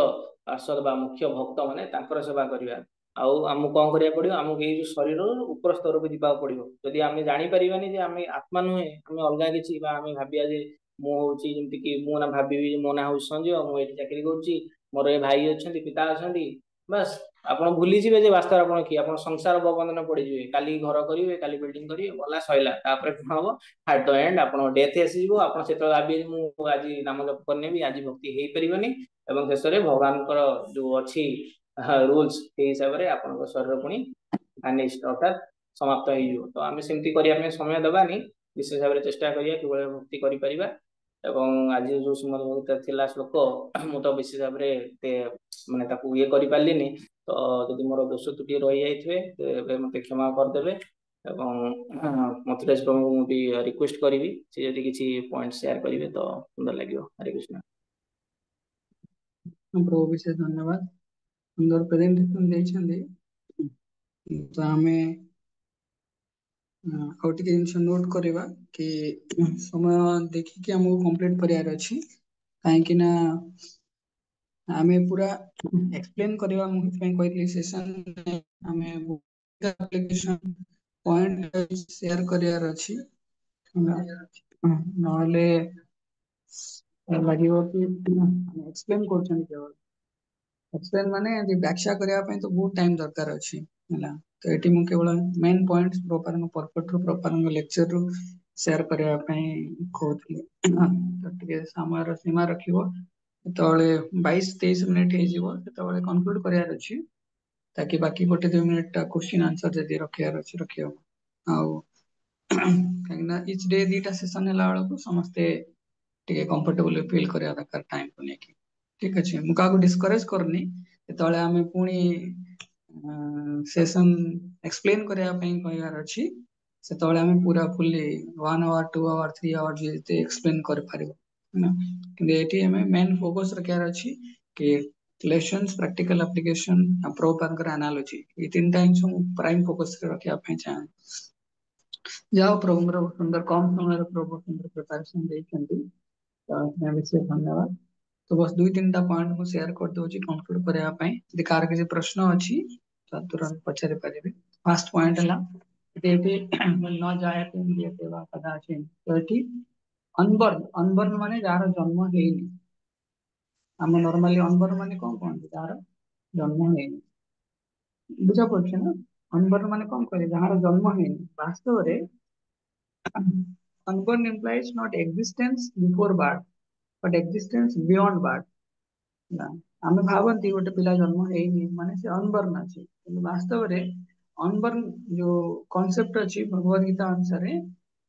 ପାର୍ଷଦ ବା ମୁଖ୍ୟ ଭକ୍ତ ମାନେ ତାଙ୍କର ସେବା କରିବା। ଆଉ ଆମକୁ କଣ କରିବାକୁ ପଡିବ, ଆମକୁ ଏଇ ଯୋଉ ଶରୀରରୁ ଉପର ସ୍ତରକୁ ଯିବାକୁ ପଡିବ। ଯଦି ଆମେ ଜାଣିପାରିବାନି ଯେ ଆମେ ଆତ୍ମା ନୁହେଁ, ଆମେ ଅଲଗା କିଛି, ବା ଆମେ ଭାବିବା ଯେ ମୁଁ ହଉଛି ଯେମିତି କି ମୁଁ ନା ଭାବିବି ମୋ ନାଁ ହଉଛି ସଞ୍ଜୟ, ମୁଁ ଏଠି ଚାକିରି କରୁଛି, ମୋର ଏ ଭାଇ ଅଛନ୍ତି, ପିତା ଅଛନ୍ତି, ବାସ୍ ଆପଣ ଭୁଲିଯିବେ ଯେ ବାସ୍ତବରେ ଆପଣ କିଏ। ଆପଣ ସଂସାର ବନ୍ଧନ ପଡିଯିବେ, କାଲି ଘର କରିବେ, କାଲି ବିଲ୍ଡିଂ କରିବେ, ଗଲା ସଇଲା। ତାପରେ କଣ ହବ, ଆଟ୍ ଦ ଏଣ୍ଡ ଆପଣଙ୍କ ଡେଥ ଆସିଯିବ। ଆପଣ ସେତେବେଳେ ଭାବିବେ ମୁଁ ଆଜି ନାମ ଜପ କରିନେବି, ଆଜି ଭକ୍ତି ହେଇପାରିବନି, ଏବଂ ଶେଷରେ ଭଗବାନଙ୍କର ଯୋଉ ଅଛି ରୁଲସ ସେଇ ହିସାବରେ ଆପଣଙ୍କ ଶରୀର ପୁଣି ହାନିଷ୍ଟ ଅର୍ଥାତ ସମାପ୍ତ ହେଇଯିବ। ତ ଆମେ ସେମିତି କରିବା ପାଇଁ ସମୟ ଦେବାନି, ବିଶେଷ ଭାବରେ ଚେଷ୍ଟା କରିବା କିଭଳି ଭକ୍ତି କରିପାରିବା। ଏବଂ ଆଜି ଯୋଉ ଶ୍ରୀମଦ ଭଗବତ ଥିଲା ଶ୍ଲୋକ, ମୁଁ ତ ବିଶେଷ ଭାବରେ ମାନେ ତାକୁ ଇଏ କରିପାରିଲିନି। ତ ଯଦି ମୋର ଦୋଷ ତ୍ରୁଟି ରହିଯାଇଥିବେ ଏବେ ମତେ କ୍ଷମା କରିଦେବେ। ଏବଂ ମଥୁରାଜ ପ୍ରଭୁଙ୍କୁ ମୁଁ ବି ରିକ୍ୱେଷ୍ଟ କରିବି ସେ ଯଦି କିଛି ପଏଣ୍ଟ ସେୟାର କରିବେ ତ ସୁନ୍ଦର ଲାଗିବ। ହରେ କୃଷ୍ଣ। ପ୍ରଭୁ ବିଶେଷ ଧନ୍ୟବାଦ, ସୁନ୍ଦର ପ୍ରେଜେଣ୍ଟେସନ ଦେଇଛନ୍ତି। ତ ଆମେ ଆଉ ଟିକେ ଜିନିଷ ନୋଟ କରିବା କି ସମୟ ଦେଖିକି ଆମକୁ କମ୍ପ୍ଲିଟ କରିବାର ଅଛି, କାହିଁକି ନା ଆମେ ପୁରା ଏକ୍ସପ୍ଲେନ କରିବା। ମୁଁ ସେଥିପାଇଁ କହିଥିଲି ସେସନ ଆମେ ପଏଣ୍ଟ ସେୟାର କରିବାର ଅଛି, ନହେଲେ ଲାଗିବ କି ଏକ୍ସପ୍ଲେନ କରୁଛନ୍ତି କେବଳ। ଏକ୍ସପ୍ଲେନ ମାନେ ବ୍ୟାଖ୍ୟା କରିବା ପାଇଁ ତ ବହୁତ ଟାଇମ ଦରକାର ଅଛି ହେଲା। ତ ଏଠି ମୁଁ କେବଳ ମେନ୍ ପଏଣ୍ଟ ପ୍ରପାରଙ୍କ ପରପଟରୁ ପ୍ରପାରଙ୍କ ଲେକ୍ଚରରୁ ସେୟାର କରିବା ପାଇଁ କହୁଥିଲି। ତ ଟିକେ ସମୟର ସୀମା ରଖିବ, ଯେତେବେଳେ 22-23 ମିନିଟ ହେଇଯିବ ସେତେବେଳେ କନକ୍ଲୁଡ କରିବାର ଅଛି, ତାକି ବାକି 1-2 ମିନିଟ ଟା କ୍ୱେଶ୍ଚିନ୍ ଆନ୍ସର ଯଦି ରଖିବାର ଅଛି ରଖିହବ। ଆଉ କାହିଁକିନା ଇଚ ଡେ 2ଟା ସେସନ ହେଲା ବେଳକୁ ସମସ୍ତେ ଟିକେ କମ୍ଫର୍ଟେବଲ ଫିଲ୍ କରିବା ଦରକାର ଟାଇମକୁ ନେଇକି। ଠିକ ଅଛି, ମୁଁ କାହାକୁ ଡିସ୍କରେଜ କରୁନି। ଯେତେବେଳେ ଆମେ ପୁଣି ସେସନ ଏକ୍ସପ୍ଲେନ କରିବା ପାଇଁ କହିବାର ଅଛି, ସେତେବେଳେ ଆମେ ପୁରା ଫୁଲି 1 ଆୱାର 2 ଆୱାର 3 ଆୱାର ଯେତେ ଏକ୍ସପ୍ଲେନ କରିପାରିବୁ। କିନ୍ତୁ ଏଠି ଆମେ ମେନ୍ ଫୋକସ ରଖିବାର ଅଛି କି ଲେସନ୍ସ, ପ୍ରାକ୍ଟିକାଲ ଆପ୍ଲିକେସନ, ପ୍ରଭୁପାଦଙ୍କର ଆନାଲୋଜି, ଏଇ ତିନିଟା ଜିନିଷ ମୁଁ ପ୍ରାଇମ ଫୋକସରେ ରଖିବା ପାଇଁ ଚାହେଁ। ଯାହା ହଉ ପ୍ରଭୁଙ୍କର ସୁନ୍ଦର କମ ସମୟରେ ପ୍ରଭୁ ସୁନ୍ଦର ପ୍ରିପାରେସନ ଦେଇଛନ୍ତି, ତ ବିଶେଷ ଧନ୍ୟବାଦ। ତ ବସ୍ 2-3ଟା ପଏଣ୍ଟ ମୁଁ ସେୟାର କରିଦଉଛି କନକ୍ଲୁଡ କରିବା ପାଇଁ। ଯଦି କାହାର କିଛି ପ୍ରଶ୍ନ ଅଛି ତ ତୁରନ୍ତ ପଚାରି ପାରିବେ। ଫାର୍ଷ୍ଟ ପଏଣ୍ଟ ହେଲା ଏଠି ନ ଜାୟତେ ମ୍ରିୟତେ ବା କଦାଚିନ୍, ତ ଏଠି ଅନବର୍ନ, ଅନବର୍ନ ମାନେ ଯାହାର ଜନ୍ମ ହେଇନି। ଆମେ ନର୍ମାଲି ଅନବର୍ନ ମାନେ କଣ କହନ୍ତି, ଯାହାର ଜନ୍ମ ହେଇନି, ବୁଝାପଡୁଛି ନା। ଅନବର୍ନ ମାନେ କଣ କହିଲେ, ଯାହାର ଜନ୍ମ ହେଇନି। ବାସ୍ତବରେ unborn implies not existence before birth but existence beyond birth. ହେଲା। ଆମେ ଭାବନ୍ତି ଗୋଟେ ପିଲା ଜନ୍ମ ହେଇନି ମାନେ ସେ ଅନବର୍ନ ଅଛି, କିନ୍ତୁ ବାସ୍ତବରେ ଅନବର୍ନ ଯୋଉ କନସେପ୍ଟ ଅଛି ଭଗବତ ଗୀତା ଅନୁସାରେ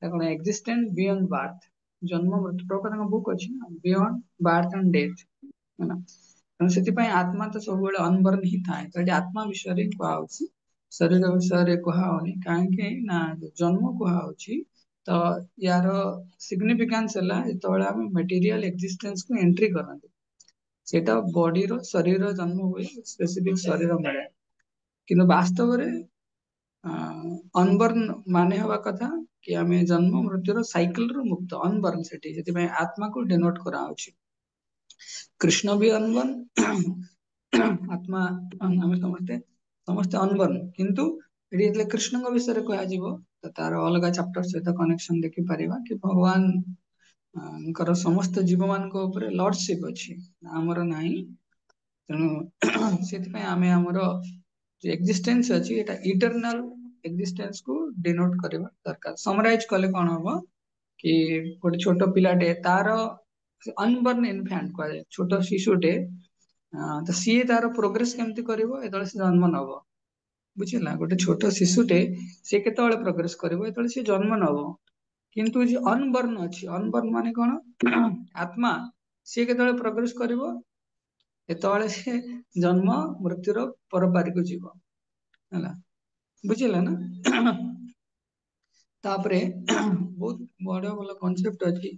କଣ ଏକ୍ଜିଷ୍ଟେନ୍ସ ବିୟଣ୍ଡ ବାର୍ଥ, ଜନ୍ମ ମୃତ୍ୟୁ ପ୍ରକାର ତାଙ୍କ ବୁକ୍ ଅଛି ନା, ବିୟଣ୍ଡ ବାର୍ଥ ଆଣ୍ଡ ଡେଥ ହେଲା। ତେଣୁ ସେଥିପାଇଁ ଆତ୍ମା ତ ସବୁବେଳେ ଅନବର୍ନ ହିଁ ଥାଏ। ତ ଏଠି ଆତ୍ମା ବିଷୟରେ କୁହାହଉଛି, ଶରୀର ବିଷୟରେ କୁହାହଉନି। କାହିଁକି ନା ଜନ୍ମ କୁହାହଉଛି ତ ୟାର ସିଗ୍ନିଫିକାନ୍ସ ହେଲା ଯେତେବେଳେ ଆମେ ମେଟେରିଆଲ ଏକ୍ଜିଷ୍ଟେନ୍ସ କୁ ଏଣ୍ଟ୍ରି କରନ୍ତି, ସେଇଟା ବଡିର ଶରୀର ଜନ୍ମ ହୁଏ, ସ୍ପେସିଫିକ ଶରୀର ମିଳେ। କିନ୍ତୁ ବାସ୍ତବରେ ଅନବର୍ନ ମାନେ ହବା କଥା କି ଆମେ ଜନ୍ମ ମୃତ୍ୟୁର ସାଇକେଲ ରୁ ମୁକ୍ତ, ଅନବର୍ନ ସେଠି, ସେଥିପାଇଁ ଆତ୍ମାକୁ ଡିନୋଟ କରାହଉଛି। କୃଷ୍ଣ ବି ଅନବର୍ନ, ଆତ୍ମା ଆମେ ସମସ୍ତେ ସମସ୍ତେ ଅନବର୍ନ, କିନ୍ତୁ ଏଠି ଯେତେବେଳେ କୃଷ୍ଣଙ୍କ ବିଷୟରେ କୁହାଯିବ ତ ତାର ଅଲଗା ଚାପ୍ଟର ସହିତ କନେକ୍ସନ ଦେଖିପାରିବା କି ଭଗବାନ ଙ୍କର ସମସ୍ତ ଜୀବ ମାନଙ୍କ ଉପରେ ଲର୍ଡସିପ ଅଛି, ଆମର ନାହିଁ। ତେଣୁ ସେଥିପାଇଁ ଆମେ ଆମର ଯୋଉ ଏକ୍ଜିଷ୍ଟେନ୍ସ ଅଛି ଏଟା ଇଟରନାଲ ଏକ୍ଜିଷ୍ଟେନ୍ସ କୁ ଡିନୋଟ କରିବା ଦରକାର। ସମରାଇଜ କଲେ କଣ ହବ କି ଗୋଟେ ଛୋଟ ପିଲାଟେ ତାର ଅନବର୍ନ ଇନଫାଣ୍ଟ କୁହାଯାଏ, ଛୋଟ ଶିଶୁଟେ ତ ସିଏ ତାର ପ୍ରୋଗ୍ରେସ କେମିତି କରିବ ଯେତେବେଳେ ସେ ଜନ୍ମ ନବ, ବୁଝିଲା। ଗୋଟେ ଛୋଟ ଶିଶୁଟେ ସେ କେତେବେଳେ ପ୍ରୋଗ୍ରେସ କରିବ ଯେତେବେଳେ ସେ ଜନ୍ମ ନବ। କିନ୍ତୁ ଯେ ଅନବର୍ନ ଅଛି, ଅନବର୍ନ ମାନେ କଣ, ଆତ୍ମା, ସିଏ କେତେବେଳେ ପ୍ରୋଗ୍ରେସ କରିବ ଯେତେବେଳେ ସେ ଜନ୍ମ ମୃତ୍ୟୁର ପରପାରିକୁ ଯିବ, ହେଲା, ବୁଝିଲା ନା। ତାପରେ ବହୁତ ବଡ ଭଲ କନସେପ୍ଟ ଅଛି।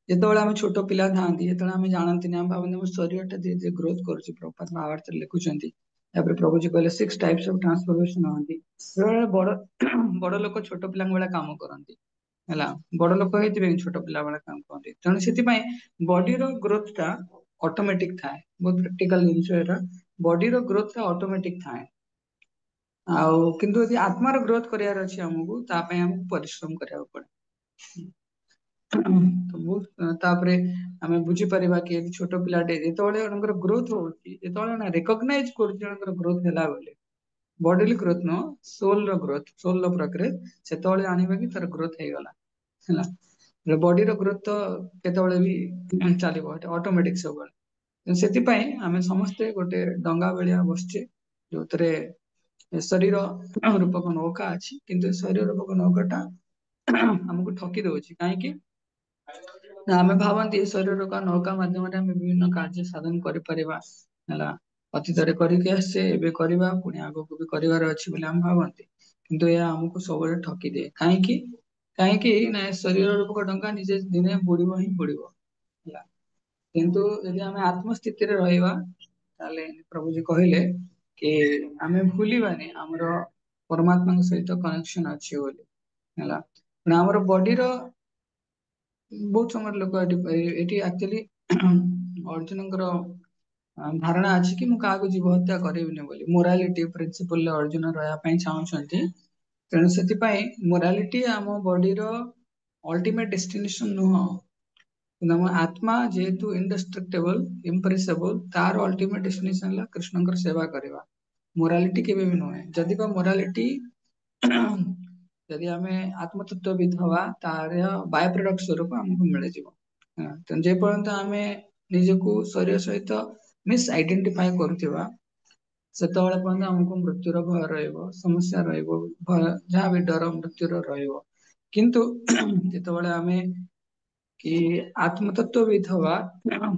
ଯେତେବେଳେ ଆମେ ଛୋଟ ପିଲା ଥାଆନ୍ତି, ଯେତେବେଳେ ଆମେ ଜାଣନ୍ତିନି, ଆମେ ଭାବନ୍ତି ଆମ ଶରୀରଟା ଧୀରେ ଧୀରେ ଗ୍ରୋଥ କରୁଛି, ପ୍ରଭୁପାଦ ମହାଭାରତରେ ଲେଖୁଛନ୍ତି। ତାପରେ ପ୍ରଭୁଜୀ କହିଲେ 6 types of transformation ହନ୍ତି। ବେଳେବେଳେ ବଡ ଲୋକ ଛୋଟ ପିଲାଙ୍କ ଭଳିଆ କାମ କରନ୍ତି, ହେଲା, ବଡ ଲୋକ ହେଇଥିବେ ଛୋଟ ପିଲା ଭଳିଆ କାମ କରନ୍ତି। ତେଣୁ ସେଥିପାଇଁ ବଡିର ଗ୍ରୋଥ ଟା ଅଟୋମେଟିକ ଥାଏ, ବହୁତ ପ୍ରାକ୍ଟିକାଲ ଜିନିଷ ଏଟା, ବଡିର ଗ୍ରୋଥ ଟା ଅଟୋମେଟିକ ଥାଏ। ଆଉ କିନ୍ତୁ ଯଦି ଆତ୍ମାର ଗ୍ରୋଥ କରିବାର ଅଛି ଆମକୁ, ତା ପାଇଁ ଆମକୁ ପରିଶ୍ରମ କରିବାକୁ ପଡେ। ତାପରେ ଆମେ ବୁଝିପାରିବା କି ଛୋଟ ପିଲାଟେ ଯେତେବେଳେ ଜଣଙ୍କର ଗ୍ରୋଥ ହଉଛି, ଯେତେବେଳେ ରେକଗ୍ନାଇଜ କରୁଛି ଜଣଙ୍କର ଗ୍ରୋଥ ହେଲା ବୋଲି, ବଡିଲି ଗ୍ରୋଥ ନୁହଁ, ସୋଲ ର ଗ୍ରୋଥ, ସୋଲ ର ପ୍ରୋଗ୍ରେସ, ସେତେବେଳେ ଆଣିବା କି ତାର ଗ୍ରୋଥ ହେଇଗଲା, ହେଲା। ବଡିର ଗ୍ରୋଥ ତ କେତେବେଳେ ବି ଚାଲିବ, ଏଟା ଅଟୋମେଟିକ ସବୁବେଳେ। ସେଥିପାଇଁ ଆମେ ସମସ୍ତେ ଗୋଟେ ଡଙ୍ଗା ଭଳିଆ ବସିଛେ, ଯୋଉଥିରେ ଶରୀର ରୂପକ ନୌକା ଅଛି, କିନ୍ତୁ ଶରୀର ରୂପକ ନୌକା ଟା ଆମକୁ ଠକି ଦଉଛି। କାହିଁକି ନା ଆମେ ଭାବନ୍ତି ଶରୀର ନୌକା ମାଧ୍ୟମରେ ଆମେ ବିଭିନ୍ନ କାର୍ଯ୍ୟ ସାଧନ କରିପାରିବା, ହେଲା, ଅତୀତରେ କରିକି ଆସିଛେ, ଏବେ କରିବା, ପୁଣି ଆଗକୁ ବି କରିବାର ଅଛି ବୋଲି ଆମେ ଭାବନ୍ତି। କିନ୍ତୁ ଏହା ଆମକୁ ସବୁବେଳେ ଠକି ଦିଏ। କାହିଁକି କାହିଁକି ନା ଶରୀର ରୂପକ ଡଙ୍ଗା ନିଜେ ଦିନେ ବୁଡିବ ହିଁ ବୁଡିବ, ହେଲା। କିନ୍ତୁ ଯଦି ଆମେ ଆତ୍ମସ୍ଥିତିରେ ରହିବା, ତାହେଲେ ପ୍ରଭୁଜୀ କହିଲେ କି ଆମେ ଭୁଲିବାନି ଆମର ପରମାତ୍ମାଙ୍କ ସହିତ କନେକ୍ସନ ଅଛି ବୋଲି, ହେଲା। ନା ଆମର ବଡିର ବହୁତ ସମୟରେ ଲୋକ ଏଠି ଆକ୍ଚୁଆଲି ଅର୍ଜୁନଙ୍କର ଧାରଣା ଅଛି କି ମୁଁ କାହାକୁ ଜୀବ ହତ୍ୟା କରିବିନି ବୋଲି, ମୋରାଲିଟି ପ୍ରିନ୍ସିପଲରେ ଅର୍ଜୁନ ରହିବା ପାଇଁ ଚାହୁଁଛନ୍ତି। ତେଣୁ ସେଥିପାଇଁ ମୋରାଲିଟି ଆମ ବଡିର ଅଲ୍ଟିମେଟ ଡେଷ୍ଟିନେସନ ନୁହଁ, କିନ୍ତୁ ଆମ ଆତ୍ମା ଯେହେତୁ ଇନଡେଷ୍ଟ୍ରକ୍ଟିବଲ, ଇମ୍ପ୍ରେସେବଲ, ତାର ଅଲ୍ଟିମେଟ ଡେଷ୍ଟିନେସନ ହେଲା କୃଷ୍ଣଙ୍କର ସେବା କରିବା। ମୋରାଲିଟି କେବେ ବି ନୁହେଁ। ଯଦି ବା ମୋରାଲିଟି ଯଦି ଆମେ ଆତ୍ମତତ୍ଵବିତ ହବା, ତାର ବାୟ ପ୍ରଡକ୍ଟ ସ୍ୱରୂପ ଆମକୁ ମିଳିଯିବ। ତେଣୁ ଯେ ପର୍ଯ୍ୟନ୍ତ ଆମେ ନିଜକୁ ଶରୀର ସହିତ ମିସ୍ ଆଇଡେଣ୍ଟିଫାଇ କରୁଥିବା, ସେତେବେଳେ ପର୍ଯ୍ୟନ୍ତ ଆମକୁ ମୃତ୍ୟୁର ଭୟ ରହିବ, ସମସ୍ୟା ରହିବ, ଭୟ ଯାହାବି ଡର ମୃତ୍ୟୁର ରହିବ। କିନ୍ତୁ ଯେତେବେଳେ ଆମେ କି ଆତ୍ମତତ୍ଵବିତ ହବା,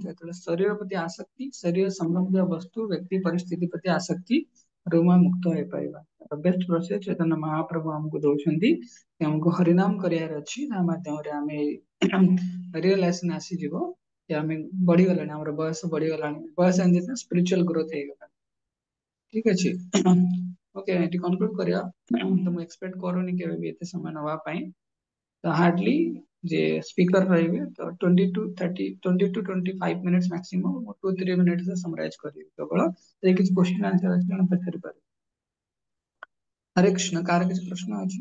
ଯେତେବେଳେ ଶରୀର ପ୍ରତି ଆସକ୍ତି, ଶରୀର ସମ୍ବନ୍ଧୀୟ ବସ୍ତୁ, ବ୍ୟକ୍ତି, ପରିସ୍ଥିତି ପ୍ରତି ଆସକ୍ତି ରୁ ଆମେ ମୁକ୍ତ ହେଇପାରିବା। ବେଷ୍ଟ ପ୍ରୋସେସ ଚୈତନ୍ୟ ମହାପ୍ରଭୁ ଆମକୁ ଦଉଛନ୍ତି, ଆମକୁ ହରିନାମ କରିବାର ଅଛି। ତା ମାଧ୍ୟମରେ ଆମେ ରିଅଲାଇଜେସନ ଆସିଯିବ ଯେ ଆମେ ବଢିଗଲାଣି, ଆମର ବୟସ ବଢିଗଲାଣି, ବୟସ ସ୍ପିରିଚୁଆଲ ଗ୍ରୋଥ ହେଇଗଲାଣି। ଠିକ ଅଛି, ଓକେ, ଏଠି କନକ୍ଲୁଡ କରିବା। ତ ମୁଁ ଏକ୍ସପେକ୍ଟ କରୁନି କେବେ ବି ଏତେ ସମୟ ନବା ପାଇଁ। ତ ହାର୍ଡଲି ଯେ ସ୍ପିକର ରହିବେ ତ 20 to 30, 20 to 25 minutes maximum, 2-3 minutes ସମରାଇଜ କରିବି କେବଳ। ଯଦି କିଛି କ୍ୱେଶ୍ଚନ ଆନ୍ସର ଅଛି ଜଣେ ପଚାରି ପାରିବେ। ହରେ କୃଷ୍ଣ, କାହାର କିଛି ପ୍ରଶ୍ନ ଅଛି?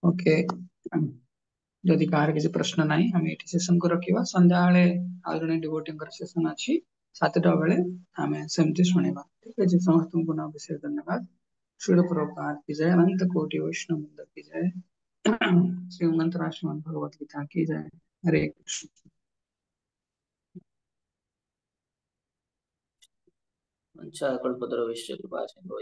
ଓକେ, ଯଦି କାହାର କିଛି ପ୍ରଶ୍ନ ନାହିଁ, ଆମେ ଏଠି ସେସନକୁ ରଖିବା। ସନ୍ଧ୍ୟାବେଳେ ଆଉ ଜଣେ ଡିଭୋଟିଙ୍କର ସେସନ ଅଛି 7ଟା ବେଳେ, ଆମେ ସେମିତି ଶୁଣିବା। ଠିକ ଅଛି, ସମସ୍ତଙ୍କୁ ପୁନଃ ବିଶେଷ ଧନ୍ୟବାଦ। श्रील प्रभुपाद की जय, अनंत कोटि वैष्णव वृंद की जय। श्रीमंत राष्ट्रमंत भगवत गीता की जय। हरे कृष्ण। वंशाकल्पतरुश्च कृपा सिन्धु